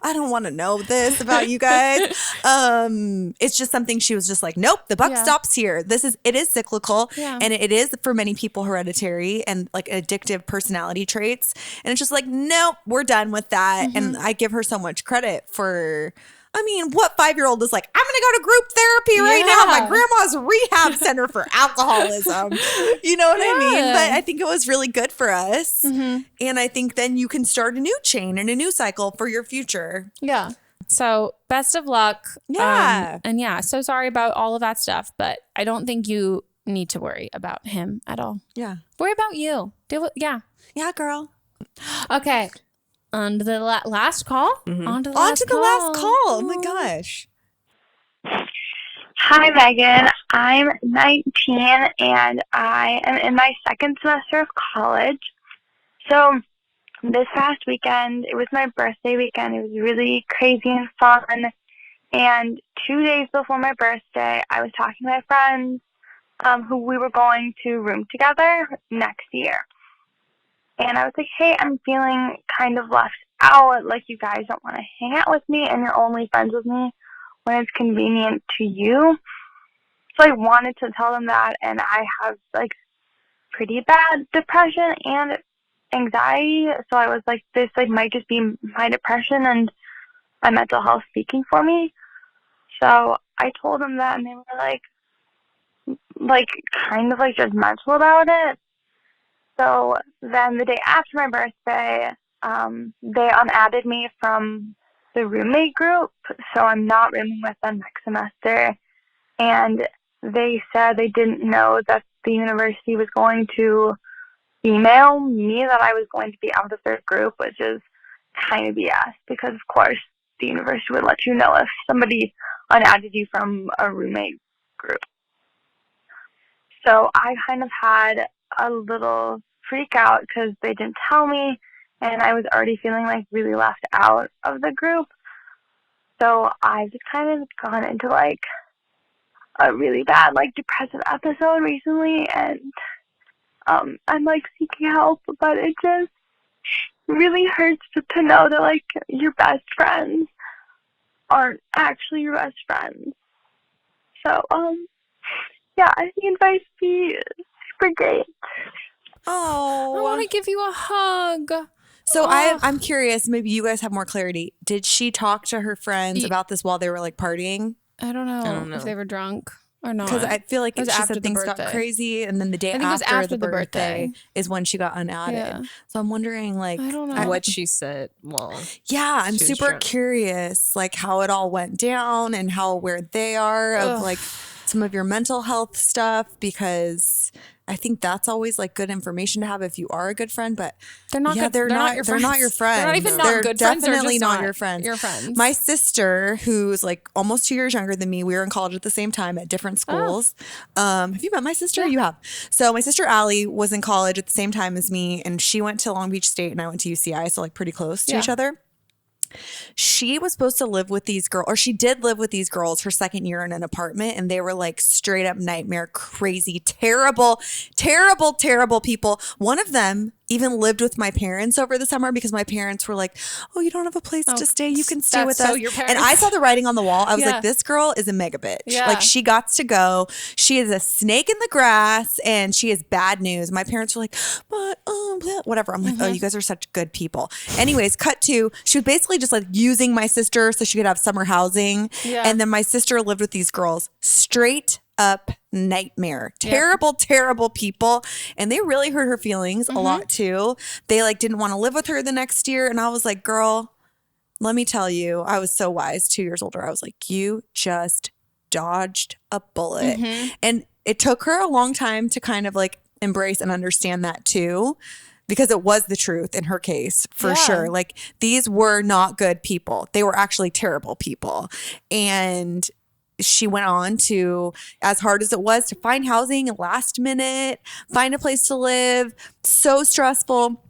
I don't want to know this about you guys. It's just something she was just like, nope, the buck stops here. It is cyclical, and it is for many people hereditary and like addictive personality traits. And it's just like, nope, we're done with that. And I give her so much credit for, I mean, what 5-year-old is like, I'm going to go to group therapy right now. My grandma's rehab center for alcoholism. You know what I mean? But I think it was really good for us. And I think then you can start a new chain and a new cycle for your future. Yeah. So best of luck. Yeah. And so sorry about all of that stuff, but I don't think you need to worry about him at all. Yeah. Worry about you. Yeah, girl. Okay. On to the last call. On to the last call. Oh my gosh. Hi, Megan. I'm 19 and I am in my second semester of college. So this past weekend, it was my birthday weekend. It was really crazy and fun. And 2 days before my birthday, I was talking to my friends who we were going to room together next year. And I was like, hey, I'm feeling kind of left out. Like, you guys don't want to hang out with me, and you're only friends with me when it's convenient to you. So I wanted to tell them that, and I have, like, pretty bad depression and anxiety. So I was like, this, like, might just be my depression and my mental health speaking for me. So I told them that, and they were, like, kind of, like, judgmental about it. So then the day after my birthday, they unadded me from the roommate group, so I'm not rooming with them next semester. And they said they didn't know that the university was going to email me that I was going to be out of their group, which is kind of BS, because, of course, the university would let you know if somebody unadded you from a roommate group. So I kind of had a little freak out because they didn't tell me, and I was already feeling like really left out of the group. So I've just kind of gone into like a really bad like depressive episode recently, and I'm like seeking help, but it just really hurts to know that like your best friends aren't actually your best friends. So yeah, I think advice would be super great. Oh, I want to give you a hug. So I'm curious, maybe you guys have more clarity. Did she talk to her friends about this while they were like partying? I don't know if they were drunk or not. Because I feel like she said things got crazy, and then the day after the birthday is when she got unadded. Yeah. So I'm wondering, like, I don't know what she said. Well, yeah, I'm super curious, like how it all went down and how aware they are of like some of your mental health stuff, because I think that's always like good information to have if you are a good friend, but they're not your friends. They're not your friends. They're not even they're good friends. They're definitely just not your friends. Your friends. My sister, who's like almost 2 years younger than me, we were in college at the same time at different schools. Have you met my sister? Yeah. You have. So my sister Allie was in college at the same time as me, and she went to Long Beach State and I went to UCI, so like pretty close to each other. She was supposed to live with these girls, or she did live with these girls her second year in an apartment, and they were like straight up nightmare, crazy, terrible people. One of them even lived with my parents over the summer because my parents were like, oh, you don't have a place to stay, you can stay with us. And I saw the writing on the wall. I was like, this girl is a mega bitch. Like, she got to go. She is a snake in the grass and she is bad news. My parents were like, but whatever. I'm like, oh, you guys are such good people. Anyways, cut to, she was basically just like using my sister so she could have summer housing. And then my sister lived with these girls. Straight up nightmare. Terrible people. And they really hurt her feelings a lot too. They like didn't want to live with her the next year. And I was like, girl, let me tell you, I was so wise, 2 years older. I was like, you just dodged a bullet. And it took her a long time to kind of like embrace and understand that too, because it was the truth in her case, for sure. Like, these were not good people. They were actually terrible people. And she went on to, as hard as it was to find housing last minute, find a place to live, so stressful,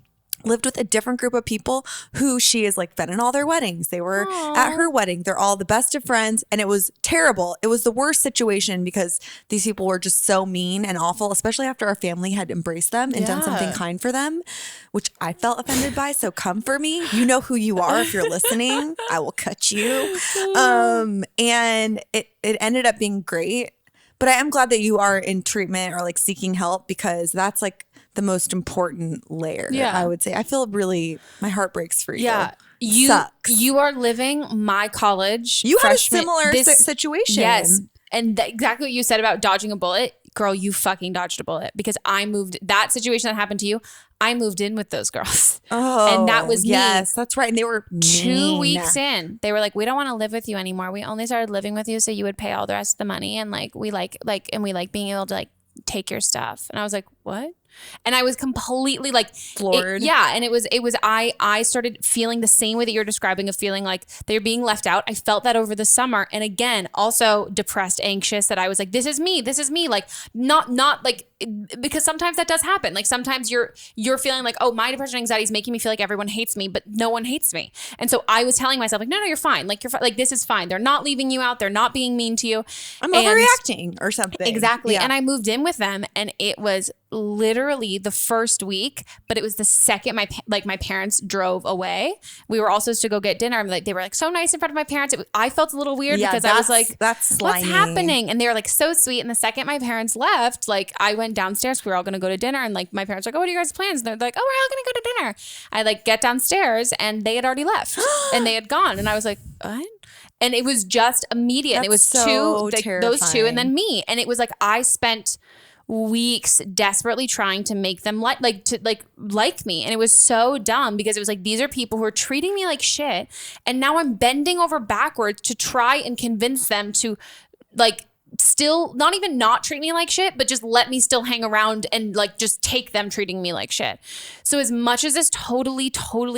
lived with a different group of people who she is like fed in all their weddings. They were at her wedding. They're all the best of friends. And it was terrible. It was the worst situation because these people were just so mean and awful, especially after our family had embraced them and done something kind for them, which I felt offended by. So come for me. You know who you are if you're listening. I will cut you. And it ended up being great. But I am glad that you are in treatment or like seeking help, because that's like the most important layer, I would say. I feel really, my heart breaks for you. Yeah. You are living my college. You had a similar situation. Yes. And exactly what you said about dodging a bullet. Girl, you fucking dodged a bullet, because I moved, that situation that happened to you, I moved in with those girls. Oh, and that was me. Yes, that's right. And they were mean. 2 weeks in. They were like, we don't want to live with you anymore. We only started living with you so you would pay all the rest of the money. And like, we like being able to like take your stuff. And I was like, what? And I was completely like floored. And it was I started feeling the same way that you're describing, of feeling like they're being left out. I felt that over the summer. And again, also depressed, anxious, that I was like, this is me. Like not like, because sometimes that does happen. Like sometimes you're feeling like, oh, my depression and anxiety is making me feel like everyone hates me, but no one hates me. And so I was telling myself like, no, you're fine. Like like this is fine. They're not leaving you out. They're not being mean to you. I'm overreacting or something. Exactly. Yeah. And I moved in with them, and it was literally the first week, but it was the second my parents drove away. We were all supposed to go get dinner. Like, they were like so nice in front of my parents. I felt a little weird because I was like, that's what's happening? And they were like so sweet. And the second my parents left, like I went downstairs. We were all going to go to dinner, and like my parents were like, oh, what are your guys' plans? And they're like, oh, we're all going to go to dinner. I like get downstairs, and they had already left and they had gone. And I was like, what? And it was just immediate. And it was so those two, and then me. And it was like, I spent weeks desperately trying to make them like me. And it was so dumb, because it was like, these are people who are treating me like shit. And now I'm bending over backwards to try and convince them to like still not even not treat me like shit, but just let me still hang around and like just take them treating me like shit. So as much as this totally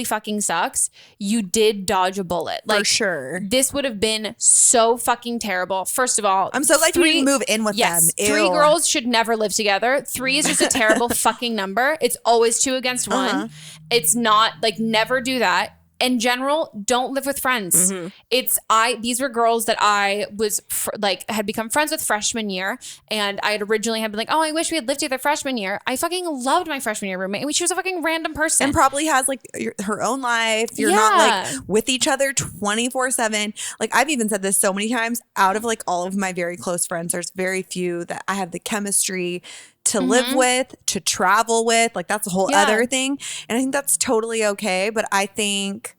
fucking sucks, you did dodge a bullet. Like, for sure. This would have been so fucking terrible. First of all, I'm so glad you didn't move in with them. Ew. 3 girls should never live together. 3 is just a terrible fucking number. It's always 2 against 1. It's not like, never do that. In general, don't live with friends. These were girls that I was had become friends with freshman year, and I had originally been like, oh, I wish we had lived together freshman year. I fucking loved my freshman year roommate. She was a fucking random person, and probably has like her own life. You're not like with each other 24/7. Like, I've even said this so many times. Out of like all of my very close friends, there's very few that I have the chemistry to live with, to travel with. Like, that's a whole other thing. And I think that's totally okay. But I think,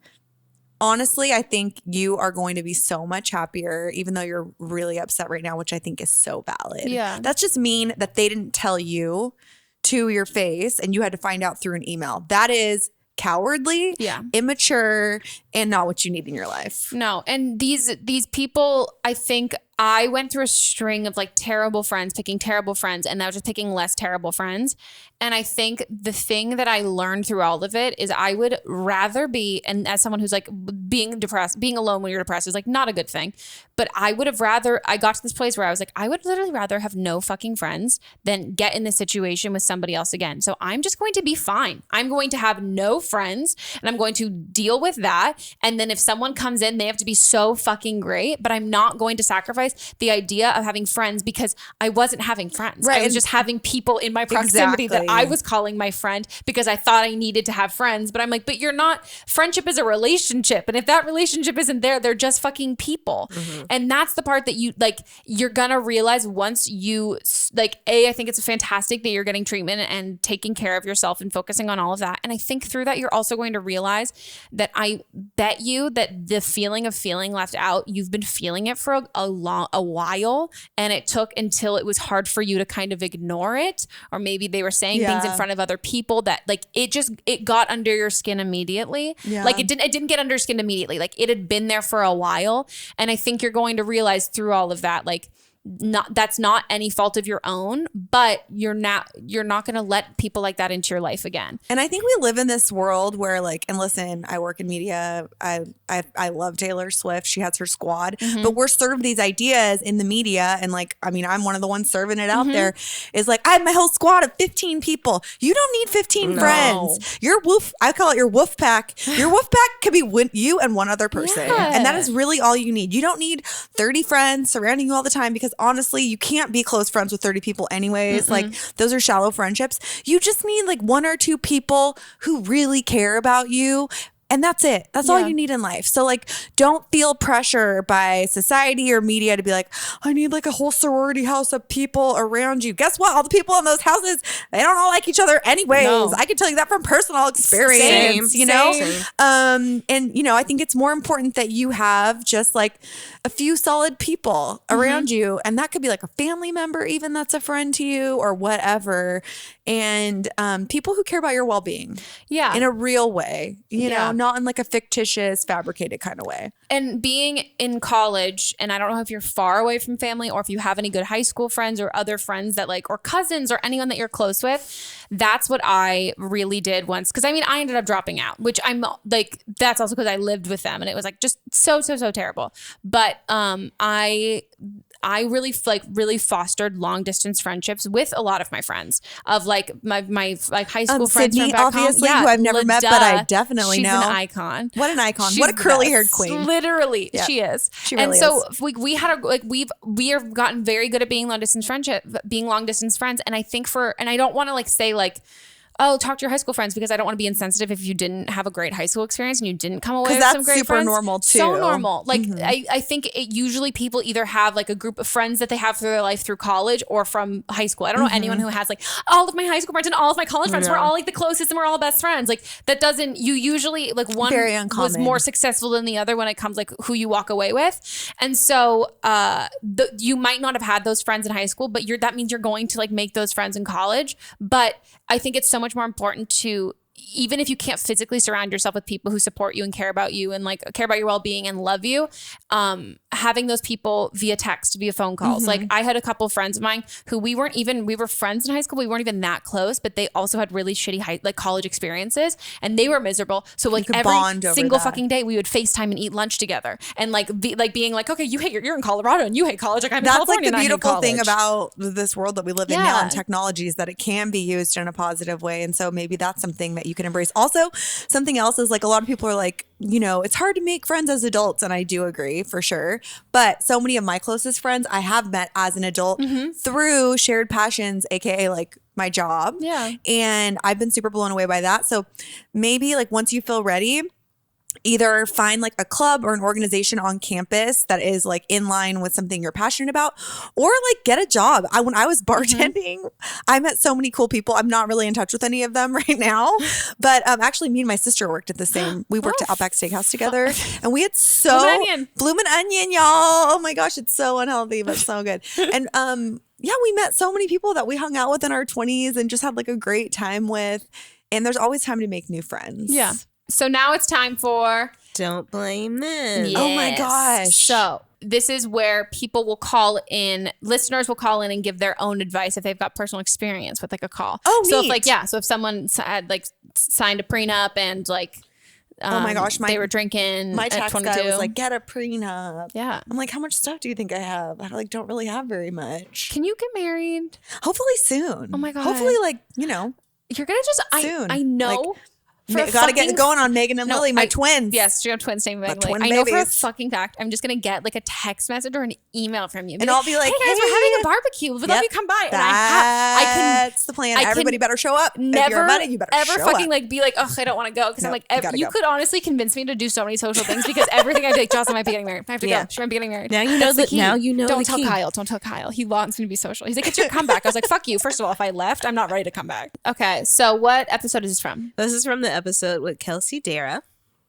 honestly, I think you are going to be so much happier, even though you're really upset right now, which I think is so valid. Yeah. That's just mean that they didn't tell you to your face and you had to find out through an email. That is cowardly, immature, and not what you need in your life. No. And these people, I think I went through a string of like terrible friends, picking terrible friends, and now just picking less terrible friends. And I think the thing that I learned through all of it is I would rather be, and as someone who's like being depressed, being alone when you're depressed is like not a good thing. But I would have rather, I got to this place where I was like, I would literally rather have no fucking friends than get in this situation with somebody else again. So I'm just going to be fine. I'm going to have no friends and I'm going to deal with that. And then if someone comes in, they have to be so fucking great, but I'm not going to sacrifice the idea of having friends because I wasn't having friends. Right. I was just having people in my proximity that I was calling my friend because I thought I needed to have friends. But I'm like, but you're not, friendship is a relationship. And if that relationship isn't there, they're just fucking people. Mm-hmm. And that's the part that you like, you're gonna realize once you like, I think it's fantastic that you're getting treatment and taking care of yourself and focusing on all of that. And I think through that, you're also going to realize that I bet you that the feeling of feeling left out, you've been feeling it for a while. And it took until it was hard for you to kind of ignore it. Or maybe they were saying things in front of other people that like, it got under your skin immediately. Yeah. Like it didn't get under your skin immediately. Like it had been there for a while. And I think you're going to realize through all of that, like, that's not any fault of your own, but you're not going to let people like that into your life again. And I think we live in this world where like, and listen, I work in media. I love Taylor Swift. She has her squad, but we're served these ideas in the media. And like, I mean, I'm one of the ones serving it out there is like, I have my whole squad of 15 people. You don't need 15 friends. Your woof, I call it your woof pack. Your woof pack could be you and one other person. Yeah. And that is really all you need. You don't need 30 friends surrounding you all the time because honestly, you can't be close friends with 30 people anyways. Like those are shallow friendships. You just need like one or two people who really care about you. And that's it. That's all you need in life. So like, don't feel pressure by society or media to be like, I need like a whole sorority house of people around you. Guess what? All the people in those houses, they don't all like each other anyways. No. I can tell you that from personal experience, you know? And you know, I think it's more important that you have just like a few solid people around you. And that could be like a family member, even that's a friend to you or whatever. And people who care about your well-being. Yeah. In a real way, you know, not in like a fictitious, fabricated kind of way. And being in college, and I don't know if you're far away from family or if you have any good high school friends or other friends that like, or cousins or anyone that you're close with, that's what I really did once. Cause I mean, I ended up dropping out, which I'm like, that's also because I lived with them and it was like just so terrible. But I really fostered long distance friendships with a lot of my friends of like my like high school friends Sydney, from back obviously, home. who I've never met, but I definitely know. She's an icon. What an icon. What a curly haired queen. Literally, she is. She really is. And so we had we have gotten very good at being long distance friends. And I think and I don't want to like say like, oh, talk to your high school friends because I don't want to be insensitive if you didn't have a great high school experience and you didn't come away with some great friends. Because that's super normal too. So normal. Like I think usually people either have like a group of friends that they have through their life through college or from high school. I don't know anyone who has like all of my high school friends and all of my college friends. We're all like the closest and we're all best friends. Like that doesn't, you usually like one was more successful than the other when it comes like who you walk away with. And so you might not have had those friends in high school, but that means you're going to like make those friends in college. But I think it's so much more important to, even if you can't physically surround yourself with people who support you and care about you and like care about your well-being and love you, having those people via text, via phone calls. Like I had a couple friends of mine who we were friends in high school. We weren't even that close, but they also had really shitty college experiences and they were miserable. So like every single fucking day we would FaceTime and eat lunch together and being like, okay, you're in Colorado and you hate college. Like I'm in California. That's like the beautiful thing about this world that we live in now and technology is that it can be used in a positive way. And so maybe that's something that you can embrace. Also, something else is like a lot of people are like, you know, it's hard to make friends as adults. And I do agree for sure. But so many of my closest friends I have met as an adult through shared passions, AKA like my job. Yeah. And I've been super blown away by that. So maybe like once you feel ready, either find like a club or an organization on campus that is like in line with something you're passionate about, or like get a job. When I was bartending, I met so many cool people. I'm not really in touch with any of them right now, but actually me and my sister worked at the same, we worked at Outback Steakhouse together and we had Bloomin' Onion, y'all. Oh my gosh, it's so unhealthy, but so good. And we met so many people that we hung out with in our 20s and just had like a great time with. And there's always time to make new friends. Yeah. So now it's time for Don't Blame This. Yes. Oh my gosh. So this is where people will call in, listeners will call in and give their own advice if they've got personal experience with like a call. Oh, so neat. So if someone had like signed a prenup and like, oh my gosh, they were drinking my at tax 22. guy was like, get a prenup. Yeah. I'm like, how much stuff do you think I have? I like don't really have very much. Can you get married? Hopefully soon. Oh my God. Hopefully, like, you know, you're gonna just soon. I know. Like, gotta get going on Meghan and Lily, my twins. Yes, you have twins named Meghan. twin I know for a babies. fucking fact, I'm just gonna get like a text message or an email from you, and I'll be like, "Hey guys, we're having a barbecue. We'd love you to come by." And that's the plan. Everybody better show up. Never, if you're a buddy, you better ever show fucking up. like be like, "Oh, I don't want to go," because I'm like, you go. could honestly convince me to do so many social things because everything I'd be like, "Joslyn might be getting married. I have to go. She might be getting married." Now you know that. Now you know. Don't tell Kyle. Don't tell Kyle. He wants me to be social. He's like, "It's your comeback." I was like, "Fuck you." First of all, if I left, I'm not ready to come back. Okay, so what episode is this from? This is from the episode with Kelsey Dara.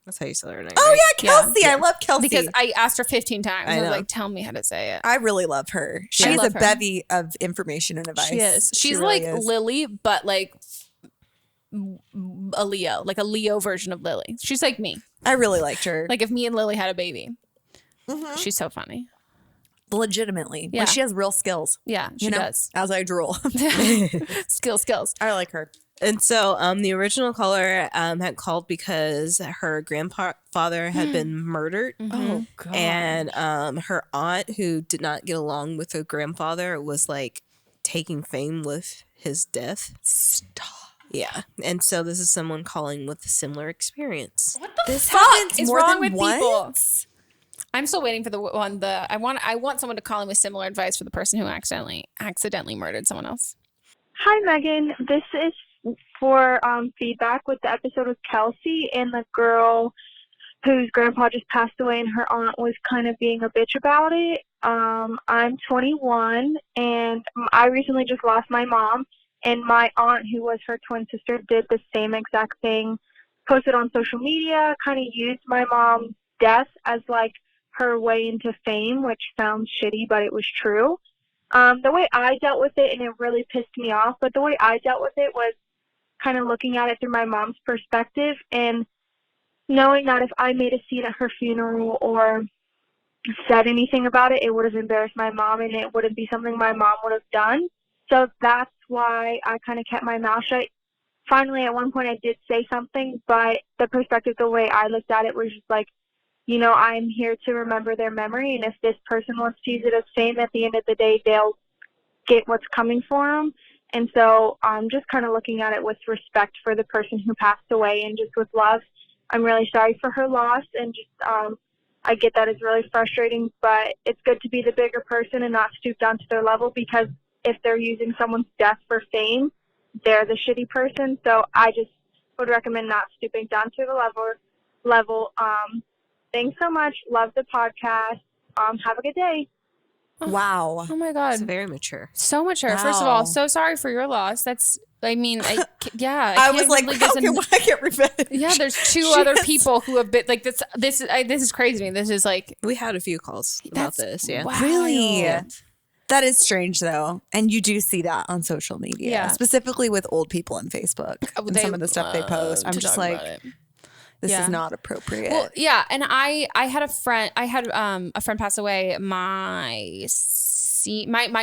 That's how you say her name. Oh right? yeah, Kelsey. Yeah. I love Kelsey Because I asked her 15 times. I was know. like, "Tell me how to say it." I really love her. She's a bevy of information and advice. She is. She's really like is. Lily, but like a Leo, like a Leo version of Lily. She's like me. I really liked her. Like if me and Lily had a baby. She's so funny. Legitimately. Yeah. Like she has real skills. Yeah, she does. As I drool. Skills. I like her. And so the original caller had called because her grandfather had been murdered. Oh, God. And her aunt, who did not get along with her grandfather, was like taking fame with his death. Stop. Yeah. And so this is someone calling with a similar experience. What the This fuck happens is more wrong than with once? people? I'm still waiting for the one. I want someone to call in with similar advice for the person who accidentally murdered someone else. Hi, Meghan. This is for feedback with the episode with Kelsey and the girl whose grandpa just passed away and her aunt was kind of being a bitch about it. I'm 21 and I recently just lost my mom, and my aunt, who was her twin sister, did the same exact thing, posted on social media, kind of used my mom's death as like her way into fame, which sounds shitty, but it was true. The way I dealt with it, and it really pissed me off, but the way I dealt with it was kind of looking at it through my mom's perspective and knowing that if I made a scene at her funeral or said anything about it, it would have embarrassed my mom and it wouldn't be something my mom would have done. So that's why I kind of kept my mouth shut. Finally, at one point I did say something, but the perspective, the way I looked at it was just like, you know, I'm here to remember their memory, and if this person wants to use it as fame, at the end of the day, they'll get what's coming for them. And so I'm just kind of looking at it with respect for the person who passed away and just with love. I'm really sorry for her loss, and just I get that it's really frustrating, but it's good to be the bigger person and not stoop down to their level, because if they're using someone's death for fame, they're the shitty person. So I just would recommend not stooping down to the level. Thanks so much. Love the podcast. Have a good day. Wow. Oh my God. It's very mature. So mature. Wow. First of all, so sorry for your loss. That's, I mean, yeah. I was like, how can I get revenge? Yeah, there's two other people who have been like this. This is crazy to me. This is like, We had a few calls about this. Yeah. wild. Really? That is strange, though. And you do see that on social media, Yeah. specifically with old people on Facebook and They some of the stuff they post. I'm to just talk like, about it. this Yeah. is not appropriate. Well, yeah, and I had a friend. I had a friend pass away my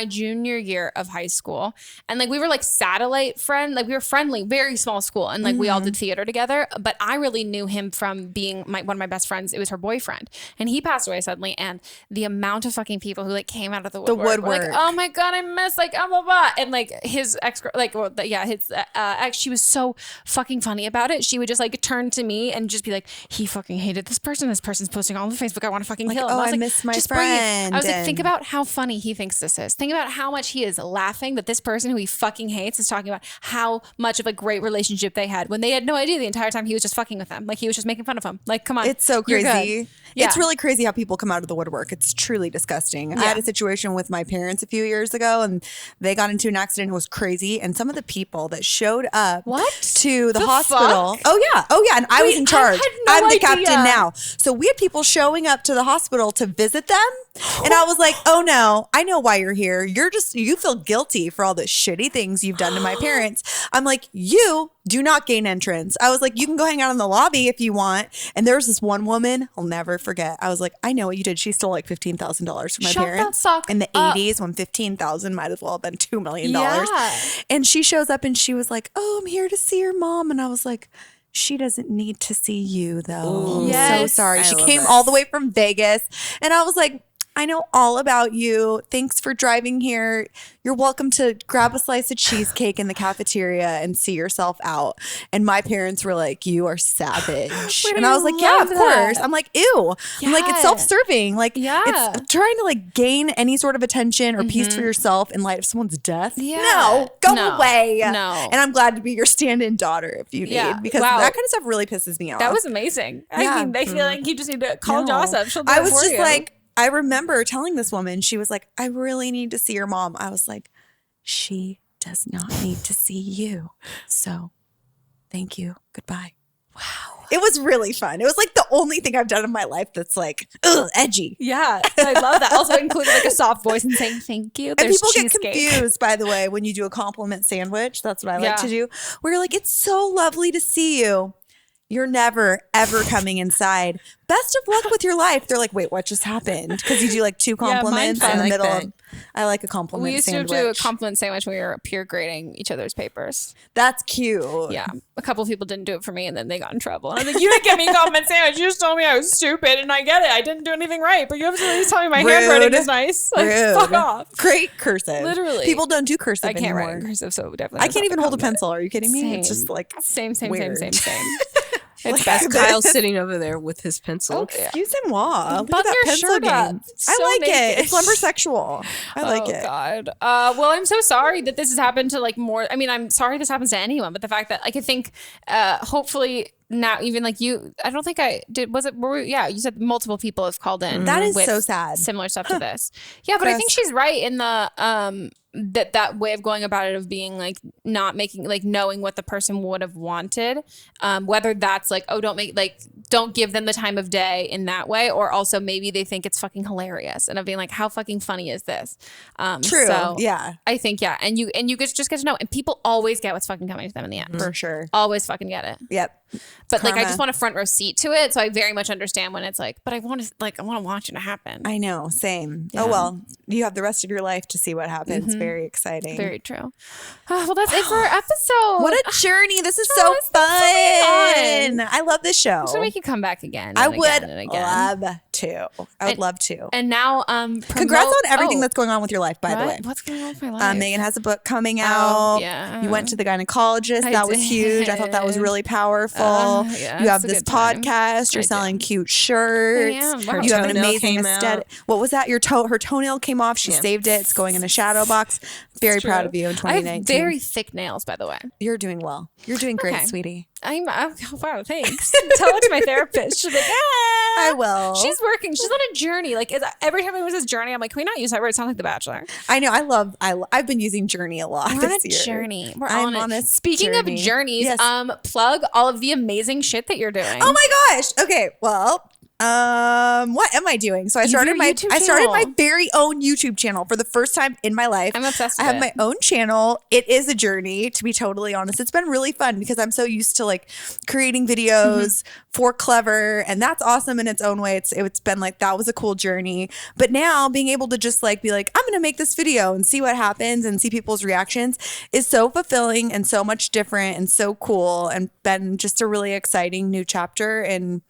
junior year of high school, and like we were like satellite friend, like we were friendly, very small school, and like we all did theater together. But I really knew him from being one of my best friends. It was her boyfriend, and he passed away suddenly. And the amount of fucking people who like came out of the woodwork, were like, oh my God, I miss like blah blah blah, and like his ex, like his ex, she was so fucking funny about it. She would just like turn to me and just be like, he fucking hated this person. This person's posting all over Facebook. I want to fucking kill him. Oh, I was I like, miss my just bring it. friend. I was like, think about how funny he thinks this is. Think about how much he is laughing that this person who he fucking hates is talking about how much of a great relationship they had when they had no idea the entire time he was just fucking with them. Like he was just making fun of them. Like, come on. It's so You're crazy. good. Yeah. It's really crazy how people come out of the woodwork. It's truly disgusting. I Yeah. had a situation with my parents a few years ago, and they got into an accident. It was crazy. And some of the people that showed up to the hospital. fuck? Oh yeah. And I was in charge. had no I'm the idea. captain now. So we had people showing up to the hospital to visit them. And I was like, oh no, I know why you're here. You feel guilty for all the shitty things you've done to my parents. I'm like, you do not gain entrance. I was like, you can go hang out in the lobby if you want. And there was this one woman I'll never forget. I was like, I know what you did. She stole like $15,000 from my parents in the 80s when $15,000 might as well have been $2 million. Yeah. And she shows up and she was like, oh, I'm here to see your mom. And I was like, she doesn't need to see you though. Ooh. I'm so sorry. She love came it. all the way from Vegas. And I was like, I know all about you. Thanks for driving here. You're welcome to grab a slice of cheesecake in the cafeteria and see yourself out. And my parents were like, you are savage. And I was like, yeah, of course. I'm like, ew. I'm like, it's self-serving. Like, it's trying to like gain any sort of attention or peace for yourself in light of someone's death. Yeah. No, go away. No. And I'm glad to be your stand-in daughter if you need, because that kind of stuff really pisses me off. That was amazing. Yeah. I mean, they feel like you just need to call Joss up. She'll do I it was for just you. like, I remember telling this woman, she was like, I really need to see your mom. I was like, she does not need to see you. So thank you. Goodbye. Wow. It was really fun. It was like the only thing I've done in my life that's like, edgy. Yeah, I love that. Also including like a soft voice and saying thank you. And people get confused, by the way, when you do a compliment sandwich. That's what I like to do. Where you're like, it's so lovely to see you. You're never, ever coming inside. Best of luck with your life. They're like, wait, what just happened? Because you do like two compliments in the middle. I like a compliment We used sandwich. to do a compliment sandwich when we were peer grading each other's papers. That's cute. Yeah. A couple of people didn't do it for me and then they got in trouble. And I was like, you didn't give me a compliment sandwich. You just told me I was stupid and I get it. I didn't do anything right. But you have to at least tell me my handwriting is nice. Like, fuck off. Great cursive. Literally. People don't do cursive I can't anymore. write in cursive, so definitely. I can't even hold a pencil. Are you kidding me? It's just like same. It's best. Kyle's sitting over there with his pencil. Excusez-moi. Look Button at that your pencil shirt game. up. I So like naked. it. It's lumbersexual. I like it. Oh God. Well, I'm so sorry that this has happened to like more. I mean, I'm sorry this happens to anyone, but the fact that like I think, hopefully now even like you, I don't think I did. Was it? Yeah, you said multiple people have called in. That is with so sad. Similar stuff to this. Yeah, but I think she's right in the that way of going about it of being like not making like knowing what the person would have wanted, whether that's like, oh, don't give them the time of day in that way, or also maybe they think it's fucking hilarious and of being like, how fucking funny is this? True. So Yeah. I think and you just get to know, and people always get what's fucking coming to them in the end. For sure. Always fucking get it. Yep. But like I Karma. just want a front row seat to it, so I very much understand when it's like, but I want to watch it happen. I know. Same. Yeah. Oh, well, you have the rest of your life to see what happens. Very exciting. Very true. Well, that's it for our episode. What a journey. This is so it's been so fun. I love this show. I'm just gonna make you come back again. I and would again and again. love to. I would love to. And now, Congrats on everything that's going on with your life, by the way. What's going on with my life? Meghan has a book coming out. yeah. You went to the gynecologist. I That was huge. I thought that was did. really powerful. Yeah, you have it's a this good time. podcast. You're I do. selling cute shirts. I am. You Wow. have an toenail amazing came aesthetic. out. What was that? Her toenail came off. She saved it. It's going in a shadow box. Very proud of you in I have 2019. very thick nails, by the way. You're doing well. You're doing great, Okay. sweetie. Oh, wow, thanks. Tell it to my therapist. She's like, I will. She's working. She's on a journey. Like every time it was this journey, I'm like, can we not use that word? It sounds like The Bachelor. I know. I've been using Journey a lot We're on this a year. journey. We're I'm on a it. Speaking journey. of journeys, Yes. plug all of the amazing shit that you're doing. Oh my gosh. Okay. Well, what am I doing? So I started my YouTube very own YouTube channel for the first time in my life. I'm obsessed I with have my own channel. It is a journey, to be totally honest. It's been really fun because I'm so used to like creating videos for Clever, and that's awesome in its own way. It's been like, that was a cool journey. But now being able to just like be like, I'm going to make this video and see what happens and see people's reactions is so fulfilling and so much different and so cool, and been just a really exciting new chapter. And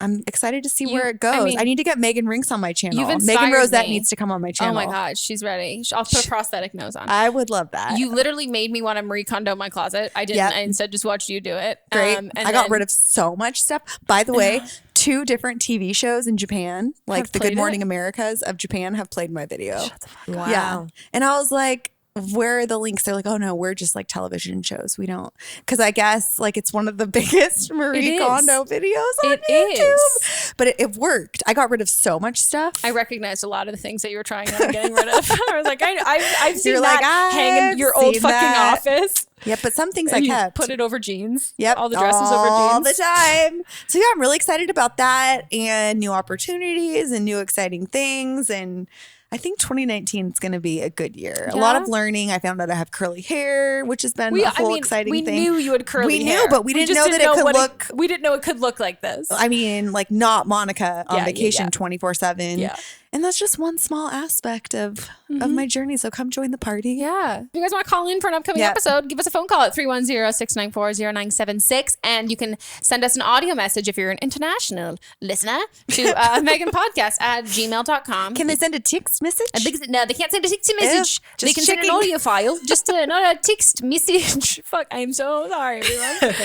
I'm excited to see where it goes. I need to get Megan Rienks on my channel. You've inspired Megan Rosette me. needs to come on my channel. Oh my God, she's ready. I'll put a prosthetic nose on. I would love that. You literally made me want to Marie Kondo my closet. I didn't. Yep. I instead just watched you do it. Great. And I got rid of so much stuff. By the way, 2 different TV shows in Japan, like Have the played Good Morning it? Americas of Japan, have played my video. Wow. Yeah. And I was like, where are the links? They're like, oh no, we're just like television shows. We don't, because I guess like it's one of the biggest Marie Kondo videos on YouTube. But it worked. I got rid of so much stuff. I recognized a lot of the things that you were trying on getting rid of. I was like, I've seen You're that like, hang in your old seen fucking that. office. Yep, but some things I You kept. put it over jeans. Yep. All the dresses over jeans. All the time. So yeah, I'm really excited about that and new opportunities and new exciting things. And I think 2019 is going to be a good year. A lot of learning. I found out I have curly hair, which has been a whole exciting thing. We knew you had curly hair. We knew, but we didn't know that it could look. We didn't know it could look like this. I mean, like not Monica on vacation 24/7. Yeah. And that's just one small aspect of my journey. So come join the party. Yeah. If you guys want to call in for an upcoming episode, give us a phone call at 310-694-0976. And you can send us an audio message if you're an international listener to meghanpodcast@gmail.com. Can they send a text message? No, they can't send a text message. They can send an audio file. Just not a text message. Fuck, I'm so sorry, everyone.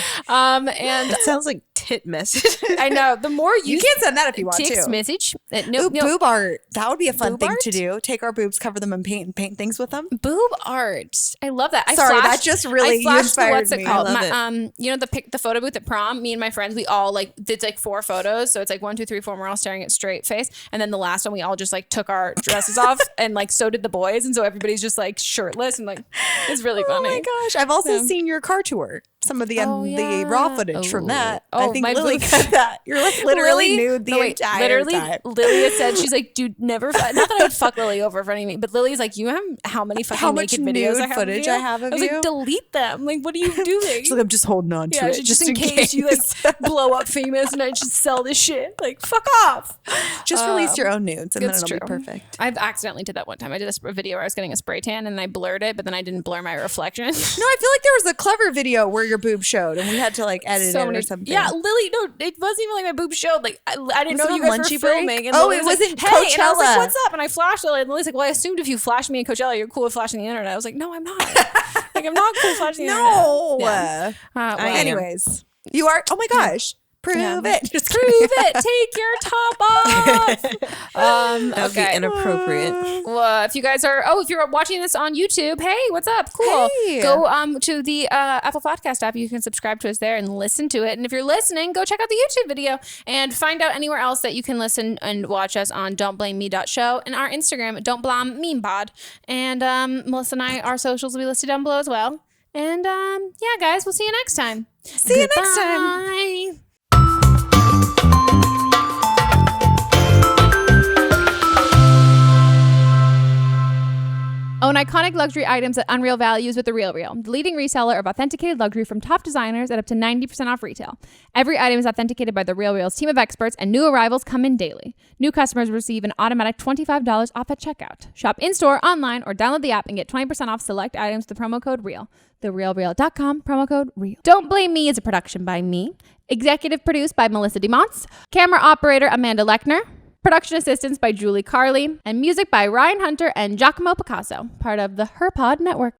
And it sounds like tit message. I know. The more you can send that if you want text to. Message. Boob art. That would be a fun thing to do. Take our boobs, cover them, and paint things with them. Boob art. I love that. That just really inspired me. I love it. You know the photo booth at prom. Me and my friends, we all did 4 photos. So it's 1, 2, 3, 4. And we're all staring at straight face. And then the last one, we all just took our dresses off, and so did the boys. And so everybody's just shirtless and it's really funny. Oh my gosh! I've also seen your car tour. Some of the raw footage from that. I think Lily cut that. You're literally nude the entire time. Lilia said, she's like, dude, never. Not that I would fuck Lily over for anything, but Lily's like, you have how many fucking naked videos I have footage I have of you? I was like, delete them. Like, what are you doing? She's like, I'm just holding on to it. Just in case you blow up famous and I just sell this shit. Like, fuck off. Just release your own nudes and then it'll be perfect. I've accidentally did that one time. I did a video where I was getting a spray tan and I blurred it, but then I didn't blur my reflection. No, I feel like there was a clever video where your boob showed and we had to edit it or something. Yeah, Lily, no, it wasn't even my boob showed. I didn't know you guys were filming. And it was was in Coachella. Hey, and I was like, what's up? And I flashed Lily, and Lily's like, well, I assumed if you flashed me in Coachella, you're cool with flashing the internet. I was like, no, I'm not. I'm not cool with flashing the internet. No. Yeah. Anyways, you are. Oh my gosh. Prove it. Just prove it. Take your top off. That would be inappropriate. Well, if you guys are, if you're watching this on YouTube, hey, what's up? Cool. Hey. Go to the Apple Podcast app. You can subscribe to us there and listen to it. And if you're listening, go check out the YouTube video and find out anywhere else that you can listen and watch us on don'tblameme.show and our Instagram, don'tblamemepod. And Melissa and I, our socials will be listed down below as well. And yeah, guys, we'll see you next time. See you next time. Bye. Own iconic luxury items at unreal values with The RealReal, the leading reseller of authenticated luxury from top designers at up to 90% off retail. Every item is authenticated by The RealReal's team of experts, and new arrivals come in daily. New customers receive an automatic $25 off at checkout. Shop in-store, online, or download the app and get 20% off select items with the promo code REAL. TheRealReal.com, promo code REAL. Don't Blame Me is a production by me. Executive produced by Melissa DeMonts. Camera operator Amanda Lechner. Production assistance by Julie Carley, and music by Ryan Hunter and Giacomo Picasso, part of the HerPod Network.